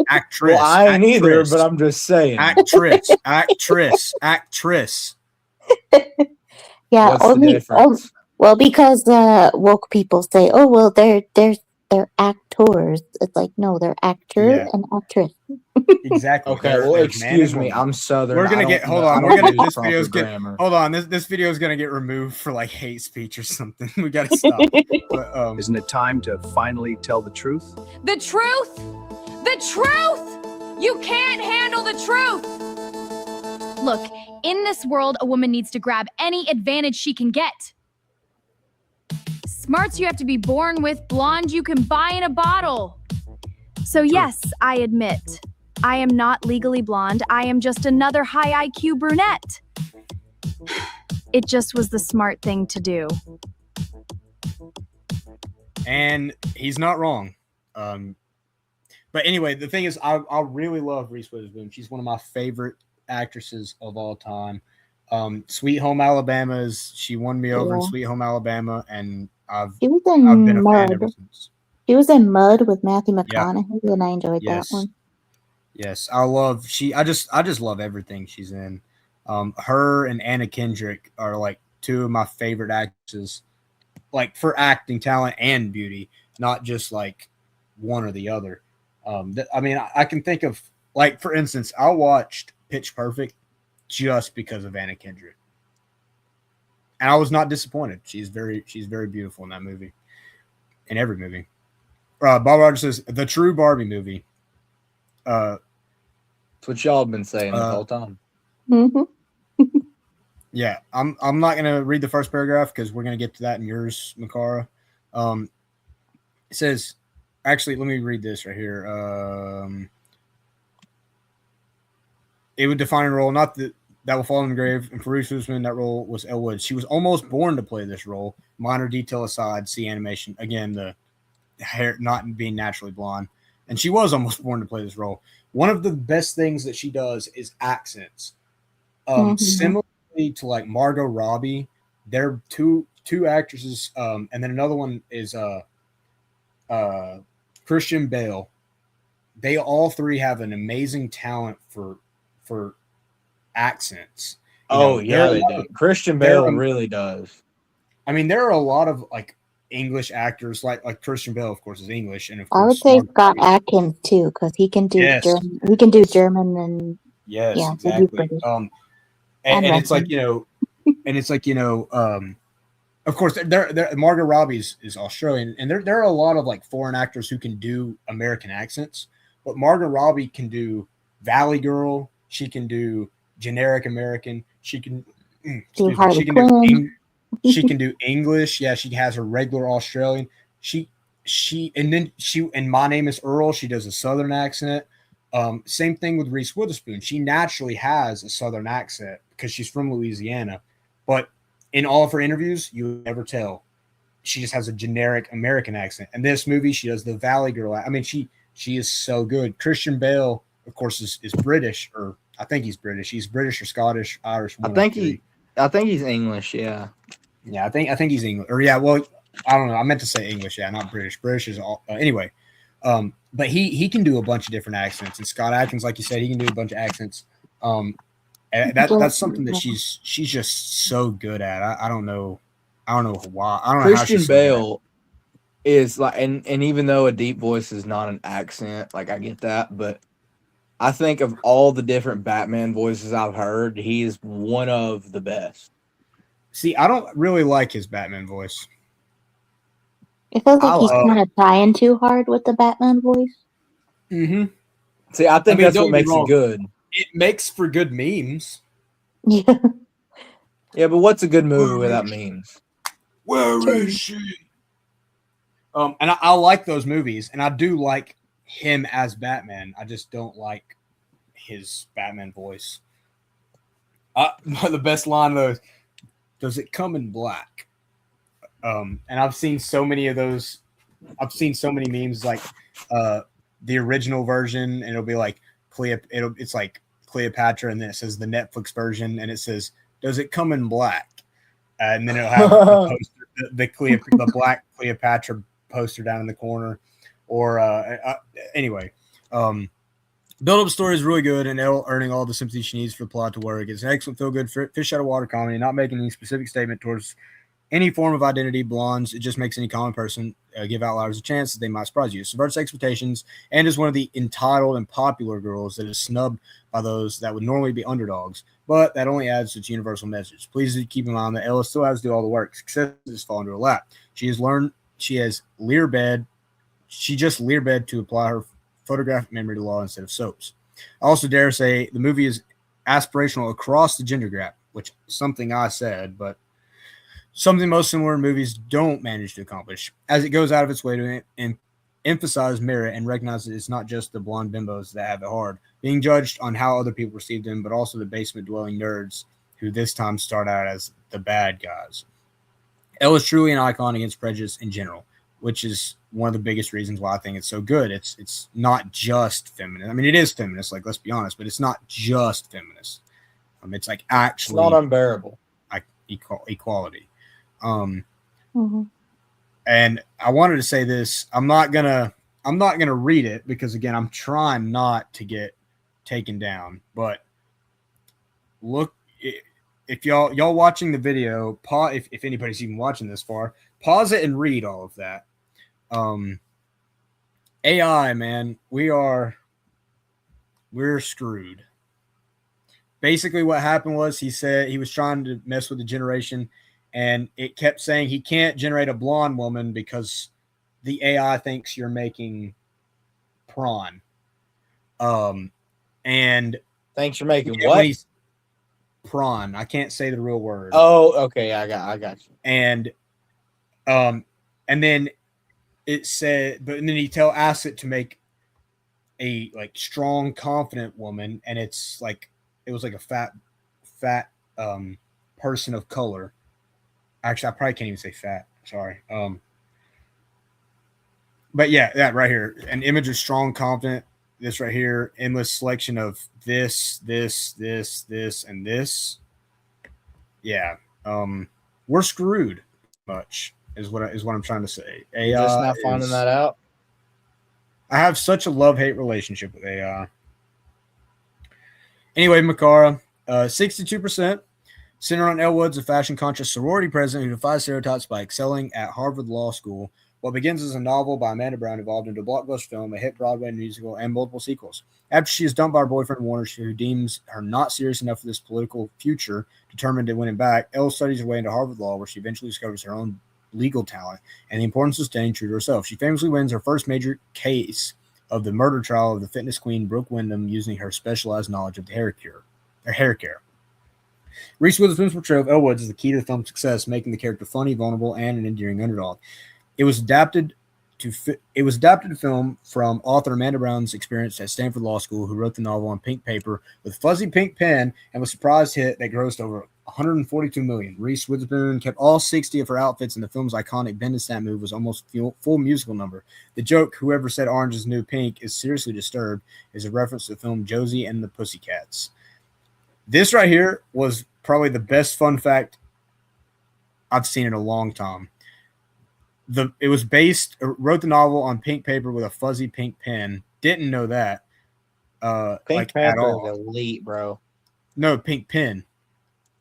Actress. Well, I ain't either, actress, but I'm just saying. actress. Yeah, What's the only difference? well, because woke people say, "Oh, well, they're actors." It's like, no, they're actor Yeah. and actress. Exactly. Okay, There- well, there's man excuse and me. woman. I'm Southern. We're gonna I don't get. Hold know- I on. don't We're gonna. use This proper video's grammar. Hold on. This video is gonna get removed for like hate speech or something. We gotta stop. But, Isn't it time to finally tell the truth? The truth? The truth! You can't handle the truth! Look, in this world, a woman needs to grab any advantage she can get. Smarts you have to be born with, blonde you can buy in a bottle. So yes, I admit, I am not legally blonde. I am just another high IQ brunette. It just was the smart thing to do. and he's not wrong. But anyway, the thing is, I really love Reese Witherspoon. She's one of my favorite actresses of all time. Sweet Home Alabama she won me over in Yeah. Sweet Home Alabama, and I've She was in been a fan Mud. ever since. She was in Mud with Matthew Yeah. McConaughey, and I enjoyed Yes. that one. Yes, I just love everything she's in. Her and Anna Kendrick are like two of my favorite actresses, like for acting talent and beauty, not just like one or the other. I mean, I can think of, like, for instance, I watched Pitch Perfect just because of Anna Kendrick, and I was not disappointed. She's very beautiful in that movie, in every movie. Bob Rogers says the true Barbie movie. That's what y'all have been saying the whole time. Mm-hmm. Yeah, I'm not gonna read the first paragraph because we're gonna get to that in yours, Macarah. It says, actually, let me read this right here. It would define a role not that will fall in the grave, and for Reese Witherspoon, that role was Elle Woods. She was almost born to play this role. Minor detail aside, see animation. Again, the hair not being naturally blonde, and she was almost born to play this role. One of the best things that she does is accents. Similarly to like Margot Robbie, they're two actresses, and then another one is Christian Bale. They all three have an amazing talent for accents. They do. Christian Bale really does. I mean, there are a lot of like English actors, like Christian Bale, of course, is English, and of I would course, say Margot Scott Robbie. Adkins too, because he can do Yes. German. He can do German and Yes, yeah, exactly. And it's like, Russian. Of course, Margot Robbie is Australian, and there are a lot of like foreign actors who can do American accents, but Margot Robbie can do Valley Girl. She can do generic American. She can Harley Quinn. She can do English. Yeah, she has her regular Australian. And My Name is Earl. She does a Southern accent. Same thing with Reese Witherspoon. She naturally has a Southern accent because she's from Louisiana, but in all of her interviews, you would never tell. She just has a generic American accent. In this movie, she does the Valley Girl. I mean, she is so good. Christian Bale, of course, is British, or I think he's British. He's British or Scottish, Irish. I think he's English. Yeah. Yeah, I think he's English. Or yeah, well, I don't know. I meant to say English. Yeah, not British. British is all anyway. But he can do a bunch of different accents, and Scott Adkins, like you said, he can do a bunch of accents. And that's something that she's just so good at. I don't know why. I don't know how Christian she's so Bale is like, and even though a deep voice is not an accent, like I get that, but I think of all the different Batman voices I've heard, he is one of the best. See, I don't really like his Batman voice. It feels like he's kind of trying too hard with the Batman voice. Mm-hmm. See, I think that's what makes it good. It makes for good memes. Yeah. Yeah, but what's a good movie without memes? Where is she? And I like those movies, and I do like him as Batman. I just don't like his Batman voice. The best line though, does it come in black? And I've seen so many of those. I've seen so many memes like the original version, and it'll be like it's like Cleopatra, and then it says the Netflix version, and it says, "Does it come in black?" And then it'll have the black Cleopatra poster down in the corner. Or anyway, build-up story is really good, and Elle earning all the sympathy she needs for the plot to work. It's an excellent feel-good fish out of water comedy, not making any specific statement towards any form of identity. Blondes, it just makes any common person give outliers a chance that they might surprise you. Subverts expectations, and is one of the entitled and popular girls that is snubbed by those that would normally be underdogs, but that only adds to its universal message. Please keep in mind that Ella still has to do all the work. Success has fallen to her lap. She just leerbed to apply her photographic memory to law instead of soaps. I also dare say the movie is aspirational across the gender gap, which is something I said, but something most similar movies don't manage to accomplish, as it goes out of its way to emphasize merit and recognize that it's not just the blonde bimbos that have it hard, being judged on how other people perceive them, but also the basement-dwelling nerds who this time start out as the bad guys. Elle is truly an icon against prejudice in general, which is one of the biggest reasons why I think it's so good. It's not just feminist. I mean, it is feminist, like, let's be honest, but it's not just feminist. It's like actually it's not unbearable. Like equality. And I wanted to say this. I'm not gonna read it because, again, I'm trying not to get taken down. But look, if y'all watching the video, if anybody's even watching this far, pause it and read all of that. AI, man, we're screwed. Basically, what happened was he said he was trying to mess with the generation, and it kept saying he can't generate a blonde woman because the AI thinks you're making prawn. And thanks for making what? Prawn. I can't say the real word. Oh, okay. I got you. And then it said, but then he asked it to make a like strong, confident woman, and it was like a fat person of color. Actually, I probably can't even say fat. Sorry. But yeah, that right here, an image of strong, confident. This right here, endless selection of this, and this. Yeah, we're screwed. Much is what I'm trying to say. AI just not finding that out. I have such a love-hate relationship with AI. Anyway, Macarah, 62%. Centered on Elle Woods, a fashion-conscious sorority president who defies stereotypes by excelling at Harvard Law School. What begins as a novel by Amanda Brown evolved into a blockbuster film, a hit Broadway musical, and multiple sequels. After she is dumped by her boyfriend Warner, who deems her not serious enough for this political future, determined to win him back, Elle studies her way into Harvard Law, where she eventually discovers her own legal talent and the importance of staying true to herself. She famously wins her first major case of the murder trial of the fitness queen Brooke Wyndham using her specialized knowledge of the hair care. Reese Witherspoon's portrayal of Elle Woods is the key to the film's success, making the character funny, vulnerable, and an endearing underdog. It was adapted to film from author Amanda Brown's experience at Stanford Law School, who wrote the novel on pink paper with fuzzy pink pen and was a surprise hit that grossed over $142 million. Reese Witherspoon kept all 60 of her outfits, and the film's iconic bend and snap move was almost full musical number. The joke, "Whoever said orange is new pink is seriously disturbed," is a reference to the film Josie and the Pussycats. This right here was probably the best fun fact I've seen in a long time. It was wrote the novel on pink paper with a fuzzy pink pen. Didn't know that. Pink Panther is elite, bro. No, pink pen.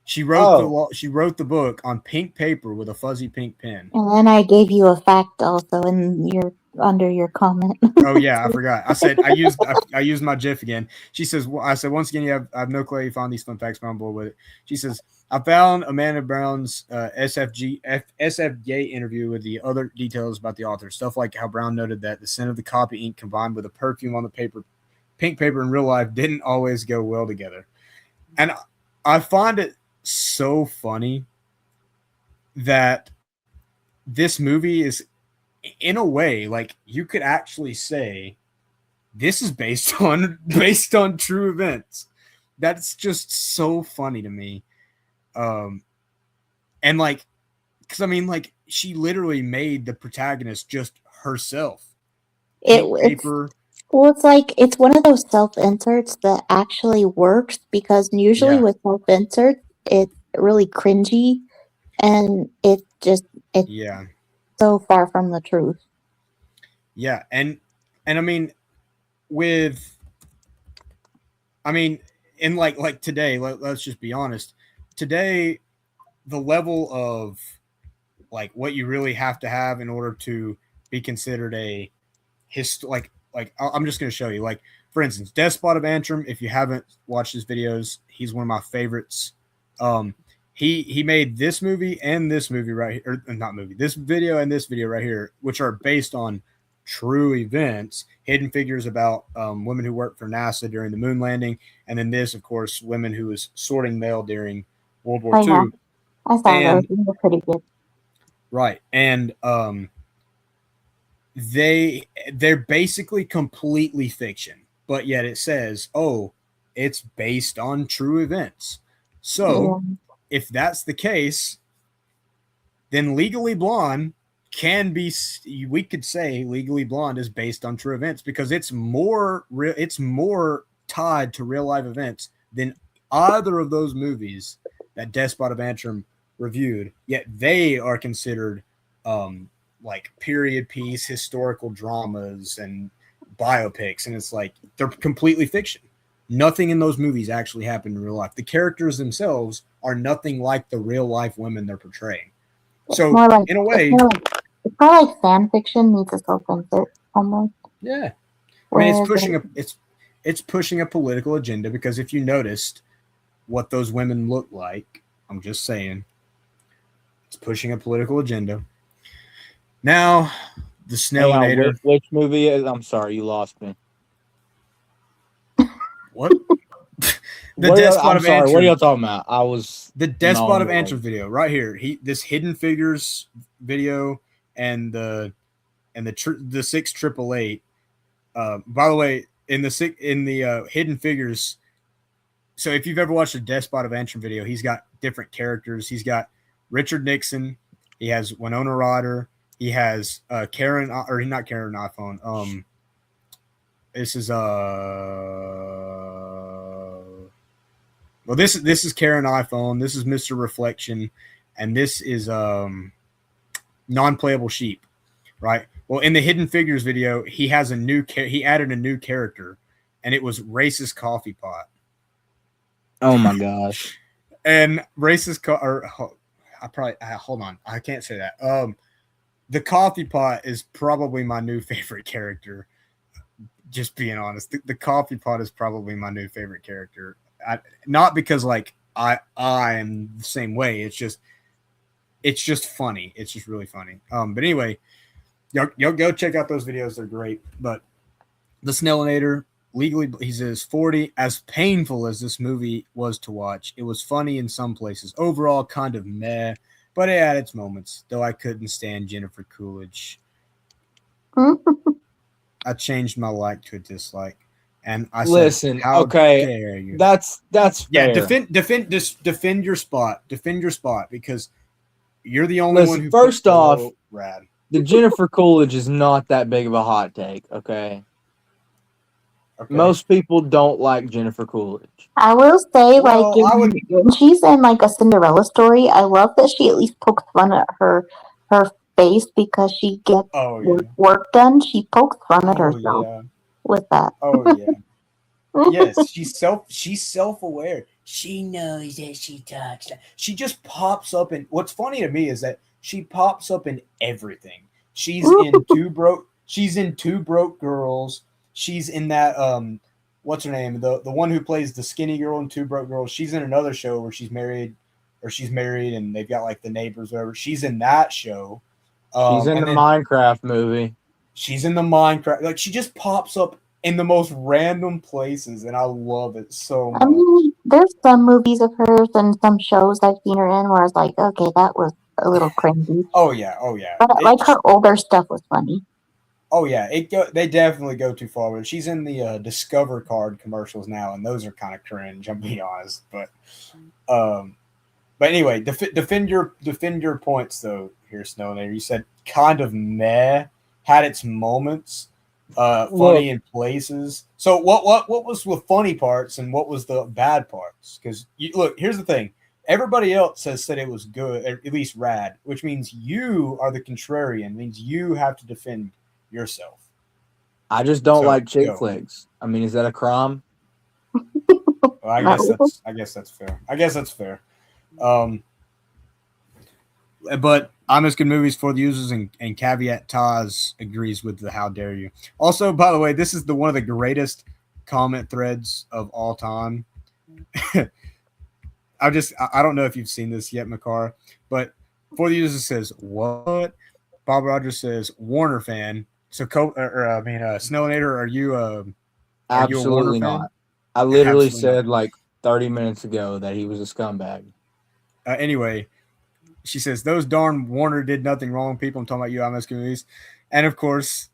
She wrote the book on pink paper with a fuzzy pink pen. And then I gave you a fact also under your comment. Oh yeah, I forgot. I said I used my GIF again. She says, I said, once again, I have no clue how you found these fun facts, but I'm bored with it. She says, I found Amanda Brown's SFJ interview with the other details about the author. Stuff like how Brown noted that the scent of the copy ink combined with the perfume on the pink paper in real life didn't always go well together. And I find it so funny that this movie is, in a way, like you could actually say this is based on true events. That's just so funny to me. And like, because I mean, like, she literally made the protagonist just herself. Paper. Well, it's like it's one of those self-inserts that actually works, because usually with self-inserts, it's really cringy, and it's so far from the truth. Yeah, and I mean, in like today, let's just be honest. Today, the level of like what you really have to have in order to be considered a I'm just going to show you. Like, for instance, Despot of Antrim. If you haven't watched his videos, he's one of my favorites. He made this movie and this movie right here, or not movie, this video and this video right here, which are based on true events. Hidden Figures about women who worked for NASA during the moon landing, and then this, of course, women who was sorting mail during World War II. I saw those. They were pretty good. Right, and they're basically completely fiction, but yet it says, oh, it's based on true events. So if that's the case, then Legally Blonde can be, we could say Legally Blonde is based on true events, because it's more tied to real life events than either of those movies that Despot of Antrim reviewed, yet they are considered like period piece historical dramas and biopics, and it's like they're completely fiction. Nothing in those movies actually happened in real life. The characters themselves are nothing like the real life women they're portraying. So like, in a way, it's probably like fan fiction meets a self-insert almost. Yeah, I mean, it's pushing a political agenda, because if you noticed what those women look like, I'm just saying, it's pushing a political agenda. Now, the Snailinator. Which movie is? I'm sorry, you lost me. What? Despot of Antrim. What are y'all talking about? I was the Despot of Antrim video right here. This Hidden Figures video and the 6888. By the way, in the Hidden Figures. So if you've ever watched a Despot of Antrim video, he's got different characters. He's got Richard Nixon. He has Winona Ryder. He has Karen, or not Karen iPhone. This is this is Karen iPhone. This is Mr. Reflection, and this is non-playable sheep, right? Well, in the Hidden Figures video, he has he added a new character, and it was Racist Coffee Pot. Oh my gosh! And Racist hold on, I can't say that. The Coffee Pot is probably my new favorite character. Just being honest, the Coffee Pot is probably my new favorite character. Not because like I am the same way. It's just funny. It's just really funny. But anyway, y'all go check out those videos. They're great. But the Snailinator, legally, he says 40. As painful as this movie was to watch, it was funny in some places. Overall, kind of meh. But it had its moments, though I couldn't stand Jennifer Coolidge. I changed my like to a dislike, and I said, "How dare you?" That's fair. Defend your spot. Defend your spot, because you're the only one who. First off, rad. The Jennifer Coolidge is not that big of a hot take. Okay. Most people don't like Jennifer Coolidge. I will say, when she's in like a Cinderella story, I love that she at least pokes fun at her face, because she gets work done. She pokes fun at herself with that. Oh yeah. Yes, she's self-aware. She knows that she talks. She just pops up, and what's funny to me is that she pops up in everything. She's in Two Broke Girls. She's in that what's her name? The one who plays the skinny girl in Two Broke Girls. She's in another show where she's married, and they've got like the neighbors or whatever. She's in that show. She's in the Minecraft movie. She's in the Minecraft. Like, she just pops up in the most random places, and I love it so much. I mean, there's some movies of hers and some shows I've seen her in where I was like, okay, that was a little cringy. Oh yeah. But like her older stuff was funny. Oh yeah, they definitely go too far with it. She's in the Discover card commercials now, and those are kind of cringe. I'm being honest, but anyway, defend your points though. Here, Snailinator, you said kind of meh, had its moments, funny in places. So what was the funny parts and what was the bad parts? Because look, here's the thing. Everybody else has said it was good, or at least rad, which means you are the contrarian. Means you have to defend yourself. I just don't like chick flicks. I mean, is that a crime? Well, I guess that's fair. But honest good movies for the users and Caveat Taz agrees with the how dare you. Also, by the way, this is one of the greatest comment threads of all time. I don't know if you've seen this yet, Macarah, but for the users says what? Bob Rogers says Warner fan. So, Snailinator, are you Absolutely not. I literally said like 30 minutes ago that he was a scumbag. Anyway, she says those darn Warner did nothing wrong. People, I'm talking about you, IMS movies, and of course,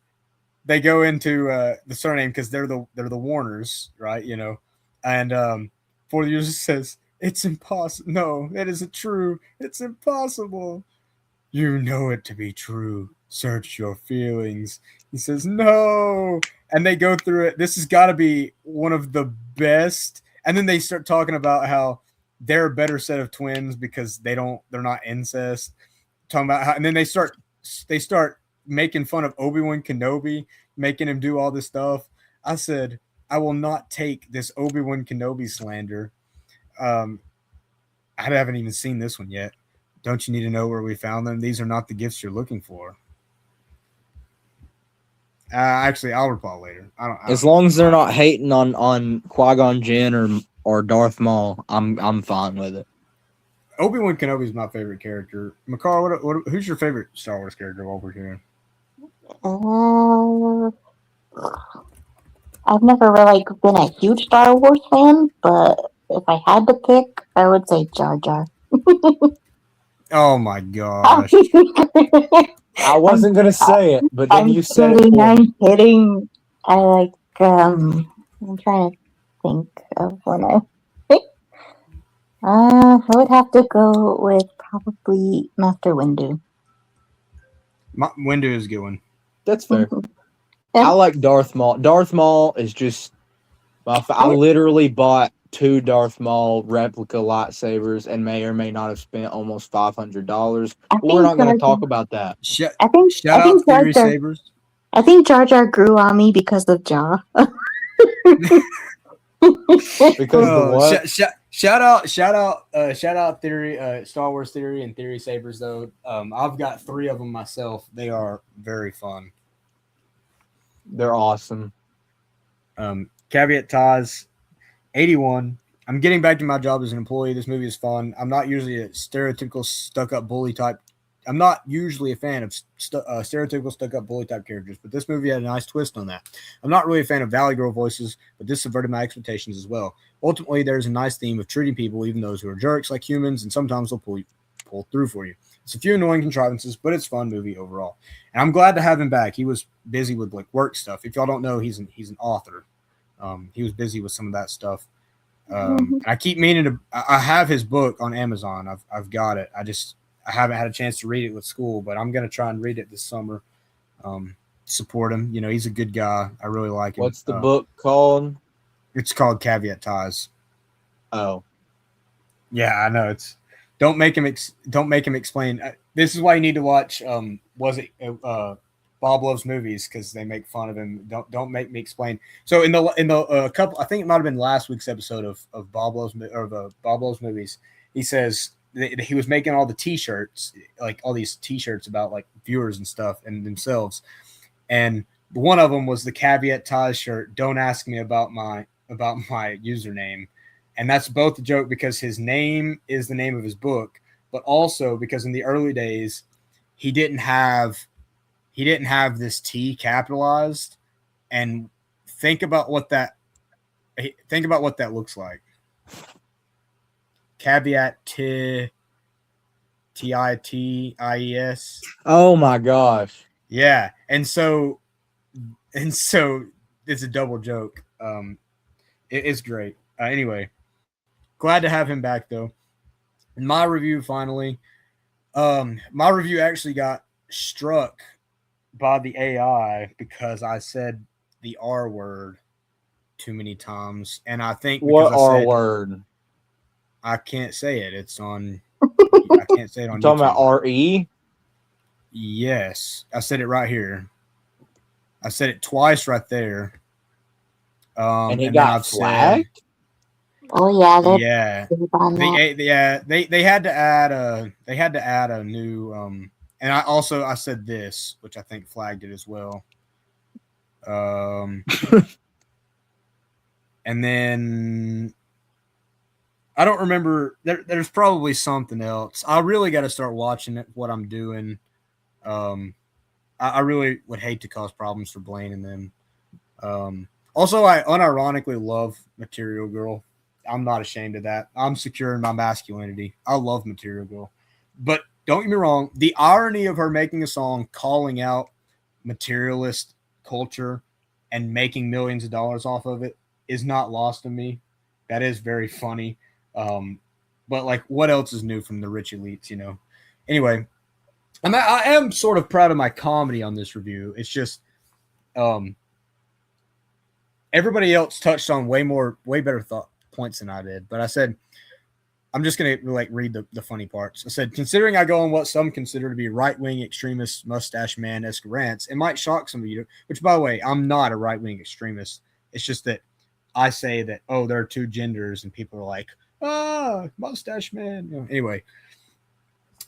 they go into the surname because they're the Warners, right? You know, and for the user says it's impossible. No, it isn't true. It's impossible. You know it to be true. Search your feelings. He says, no. And they go through it. This has got to be one of the best. And then they start talking about how they're a better set of twins because they're not incest. Talking about how, and then they start making fun of Obi-Wan Kenobi, making him do all this stuff. I said, I will not take this Obi-Wan Kenobi slander. I haven't even seen this one yet. Don't you need to know where we found them? These are not the gifts you're looking for. Actually, I'll reply later. As long as they're not hating on Qui-Gon Jinn or Darth Maul, I'm fine with it. Obi-Wan Kenobi is my favorite character. Macarah, who's your favorite Star Wars character while we're here? I've never really been a huge Star Wars fan, but if I had to pick, I would say Jar Jar. Oh my gosh. I wasn't gonna say it, but then you said it. I'm kidding. I like I'm trying to think of one I would have to go with probably Master Windu. Windu is a good one. That's fair. I like Darth Maul. Darth Maul is just I literally bought 2 Darth Maul replica lightsabers and may or may not have spent almost $500. We're not going to talk about that. Shout out Theory Sabers. I think Jar Jar grew on me because of Jar. Because of what? Shout out Theory, Star Wars Theory and Theory Sabers though. I've got 3 of them myself. They are very fun. They're awesome. Caveat Taz, 81. I'm getting back to my job as an employee. This movie is fun. I'm not usually a stereotypical stuck-up bully type. I'm not usually a fan of stereotypical stuck-up bully type characters, but this movie had a nice twist on that. I'm not really a fan of Valley Girl voices, but this subverted my expectations as well. Ultimately, there's a nice theme of treating people, even those who are jerks, like humans, and sometimes they'll pull through for you. It's a few annoying contrivances, but it's a fun movie overall. And I'm glad to have him back. He was busy with like work stuff. If y'all don't know, he's an author. He was busy with some of that stuff. I keep meaning to. I have his book on Amazon. I've got it. I haven't had a chance to read it with school, but I'm gonna try and read it this summer. Support him. You know, he's a good guy. I really like him. What's the book called? It's called Caveat Taz. Oh, yeah, I know. It's don't make him explain. This is why you need to watch. Bob Loves Movies because they make fun of him. Don't make me explain. So in the couple, I think it might have been last week's episode of Bob Loves Movies. He says that he was making all the T-shirts, like all these T-shirts about like viewers and stuff and themselves, and one of them was the Caveat Taz shirt. Don't ask me about my username, and that's both a joke because his name is the name of his book, but also because in the early days he didn't have this T capitalized, and think about what that looks like. Caveat Tities. Oh my gosh. Yeah, and so it's a double joke. It's great. Anyway, glad to have him back though. My review finally. My review actually got struck by the AI because I said the R word too many times, and I think What because I R said word? I can't say it. It's on. I can't say it on. I'm talking YouTube. about RE. Yes, I said it right here. I said it twice right there. And it then got I've flagged? said, Oh yeah, they're yeah, big on that. they had to add a new and I said this, which I think flagged it as well. And then I don't remember. There's probably something else. I really got to start watching it. What I'm doing. I really would hate to cause problems for Blaine and them. Also, I unironically love Material Girl. I'm not ashamed of that. I'm secure in my masculinity. I love Material Girl. But don't get me wrong, the irony of her making a song calling out materialist culture and making millions of dollars off of it is not lost on me. That is very funny. But like, what else is new from the rich elites, you know? Anyway, I am sort of proud of my comedy on this review. It's just everybody else touched on way better thought points than I did. But I said, I'm just going to like read the funny parts. I said, considering I go on what some consider to be right-wing extremist mustache man-esque rants, it might shock some of you, which by the way, I'm not a right-wing extremist. It's just that I say that, oh, there are two genders and people are like, mustache man. You know, anyway,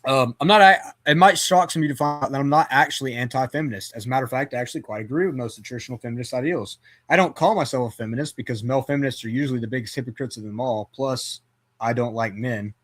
it might shock some of you to find out that I'm not actually anti-feminist. As a matter of fact, I actually quite agree with most of the traditional feminist ideals. I don't call myself a feminist because male feminists are usually the biggest hypocrites of them all. Plus, I don't like men.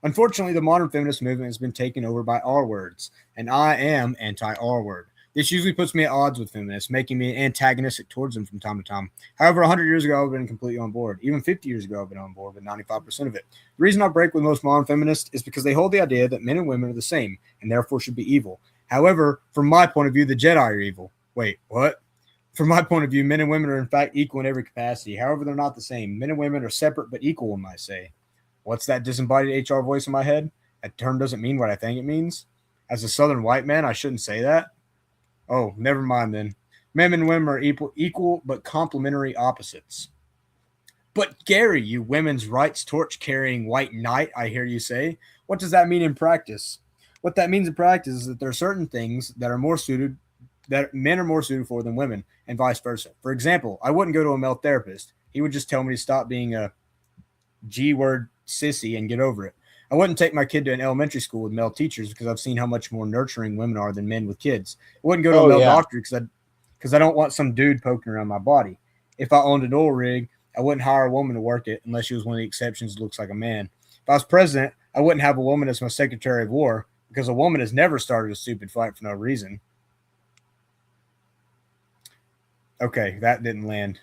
Unfortunately, the modern feminist movement has been taken over by R words, and I am anti-R word. This usually puts me at odds with feminists, making me antagonistic towards them from time to time. However, 100 years ago, I've been completely on board. Even 50 years ago, I've been on board with 95% of it. The reason I break with most modern feminists is because they hold the idea that men and women are the same, and therefore should be evil. However, from my point of view, the Jedi are evil. Wait, what? From my point of view, men and women are in fact equal in every capacity. However, they're not the same. Men and women are separate but equal, one might say. What's that disembodied HR voice in my head? That term doesn't mean what I think it means. As a Southern white man, I shouldn't say that. Oh, never mind then. Men and women are equal but complementary opposites. But Gary, you women's rights torch-carrying white knight, I hear you say. What does that mean in practice? What that means in practice is that there are certain things that men are more suited for than women, and vice versa. For example, I wouldn't go to a male therapist. He would just tell me to stop being a G-word sissy and get over it. I wouldn't take my kid to an elementary school with male teachers because I've seen how much more nurturing women are than men with kids. I wouldn't go to a male doctor because I don't want some dude poking around my body. If I owned an oil rig, I wouldn't hire a woman to work it unless she was one of the exceptions that looks like a man. If I was president, I wouldn't have a woman as my secretary of war because a woman has never started a stupid fight for no reason. Okay, that didn't land.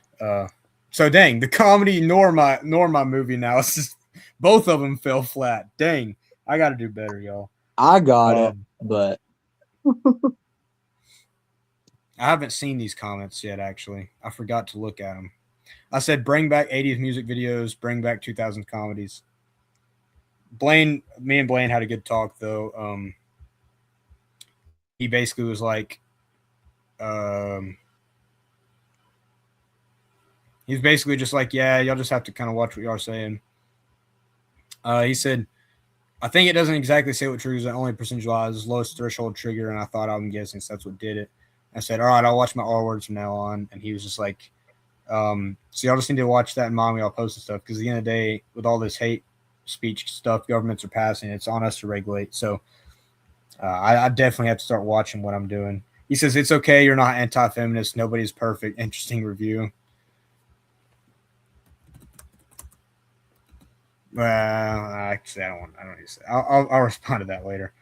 So dang, the comedy nor my movie analysis, both of them fell flat. Dang, I got to do better, y'all. I got it, but I haven't seen these comments yet. Actually, I forgot to look at them. I said, bring back 80s music videos, bring back 2000s comedies. Me and Blaine had a good talk though. He basically was like, he's basically just like, yeah, y'all just have to kind of watch what y'all are saying. He said, I think it doesn't exactly say what triggers the only percentage lies, lowest threshold trigger, and I thought I'm guessing so that's what did it. I said, all right, I'll watch my R words from now on. And he was just like, so y'all just need to watch that and mind me, I'll post and stuff. Because at the end of the day, with all this hate speech stuff governments are passing, it's on us to regulate. So I definitely have to start watching what I'm doing. He says, it's okay. You're not anti-feminist. Nobody's perfect. Interesting review. Well, actually, I don't need to say. I'll respond to that later.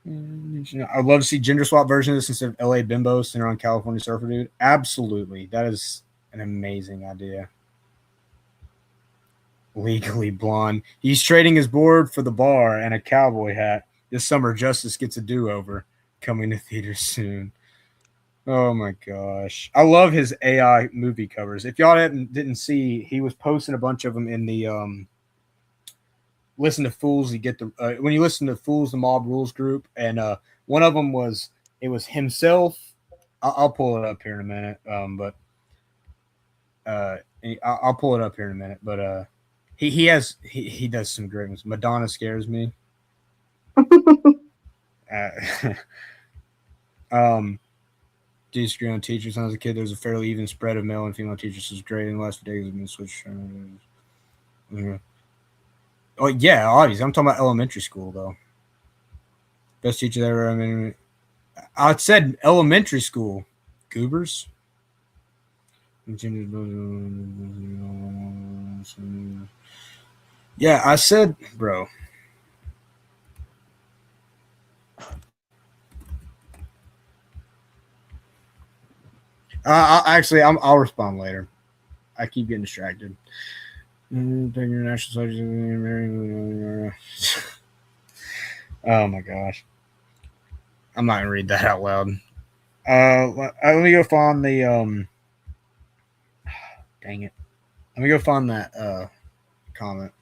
I'd love to see gender swap version of this instead of LA Bimbo center on California Surfer Dude. Absolutely. That is an amazing idea. Legally Blonde. He's trading his board for the bar and a cowboy hat. This summer, Justice gets a do-over. Coming to theaters soon. Oh my gosh. I love his AI movie covers. If y'all didn't see, he was posting a bunch of them in the Listen to Fools. You get the when you listen to Fools, the Mob Rules group, and one of them was himself. I'll pull it up here in a minute. But I'll pull it up here in a minute. But he does some great ones. Madonna Scares Me. Disagree on teachers. When I was a kid, there was a fairly even spread of male and female teachers. This was great. In the last few days, have been switched. Oh yeah, obviously. I'm talking about elementary school though. Best teacher ever. I mean, I said elementary school. Goobers. Yeah, I said, bro. I'll respond later. I keep getting distracted. Oh my gosh. I'm not gonna read that out loud. Let me go find the dang it. Let me go find that comment.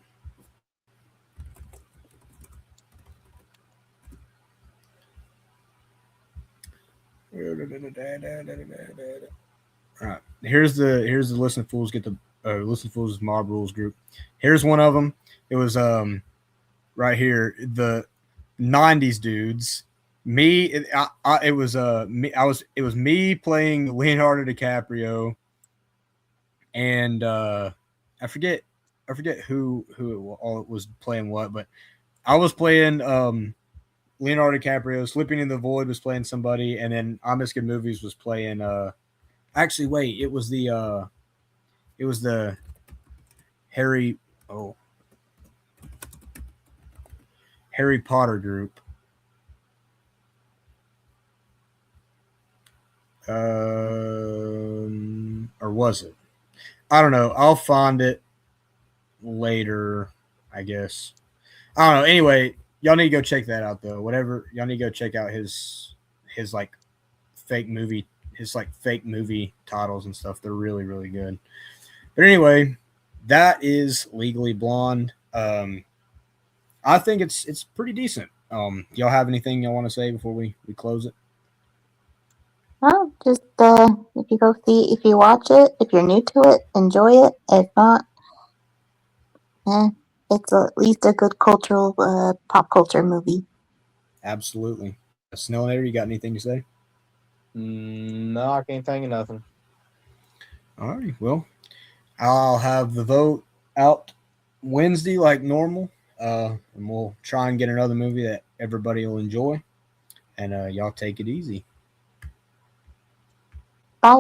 All right. Here's the Listen Fools get the Listen Fools Mob Rules group. Here's one of them. It was right here, the 90s dudes. It was me playing Leonardo DiCaprio, and I forget who it was playing what, but I was playing Leonardo DiCaprio. Slipping in the Void was playing somebody, and then I'm Just Good Movies was playing actually wait, it was the Harry Potter group. Or was it? I don't know. I'll find it later, I guess. I don't know. Anyway, y'all need to go check that out though. Whatever, y'all need to go check out his like fake movie titles and stuff. They're really, really good. But anyway, that is Legally Blonde. I think it's pretty decent. Y'all have anything y'all want to say before we close it? No, just if you watch it, if you're new to it, enjoy it. If not, it's at least a good cultural pop culture movie. Absolutely. Snailinator, you got anything to say? No, I can't think of nothing. All right. Well, I'll have the vote out Wednesday like normal. And we'll try and get another movie that everybody will enjoy. And y'all take it easy. Bye.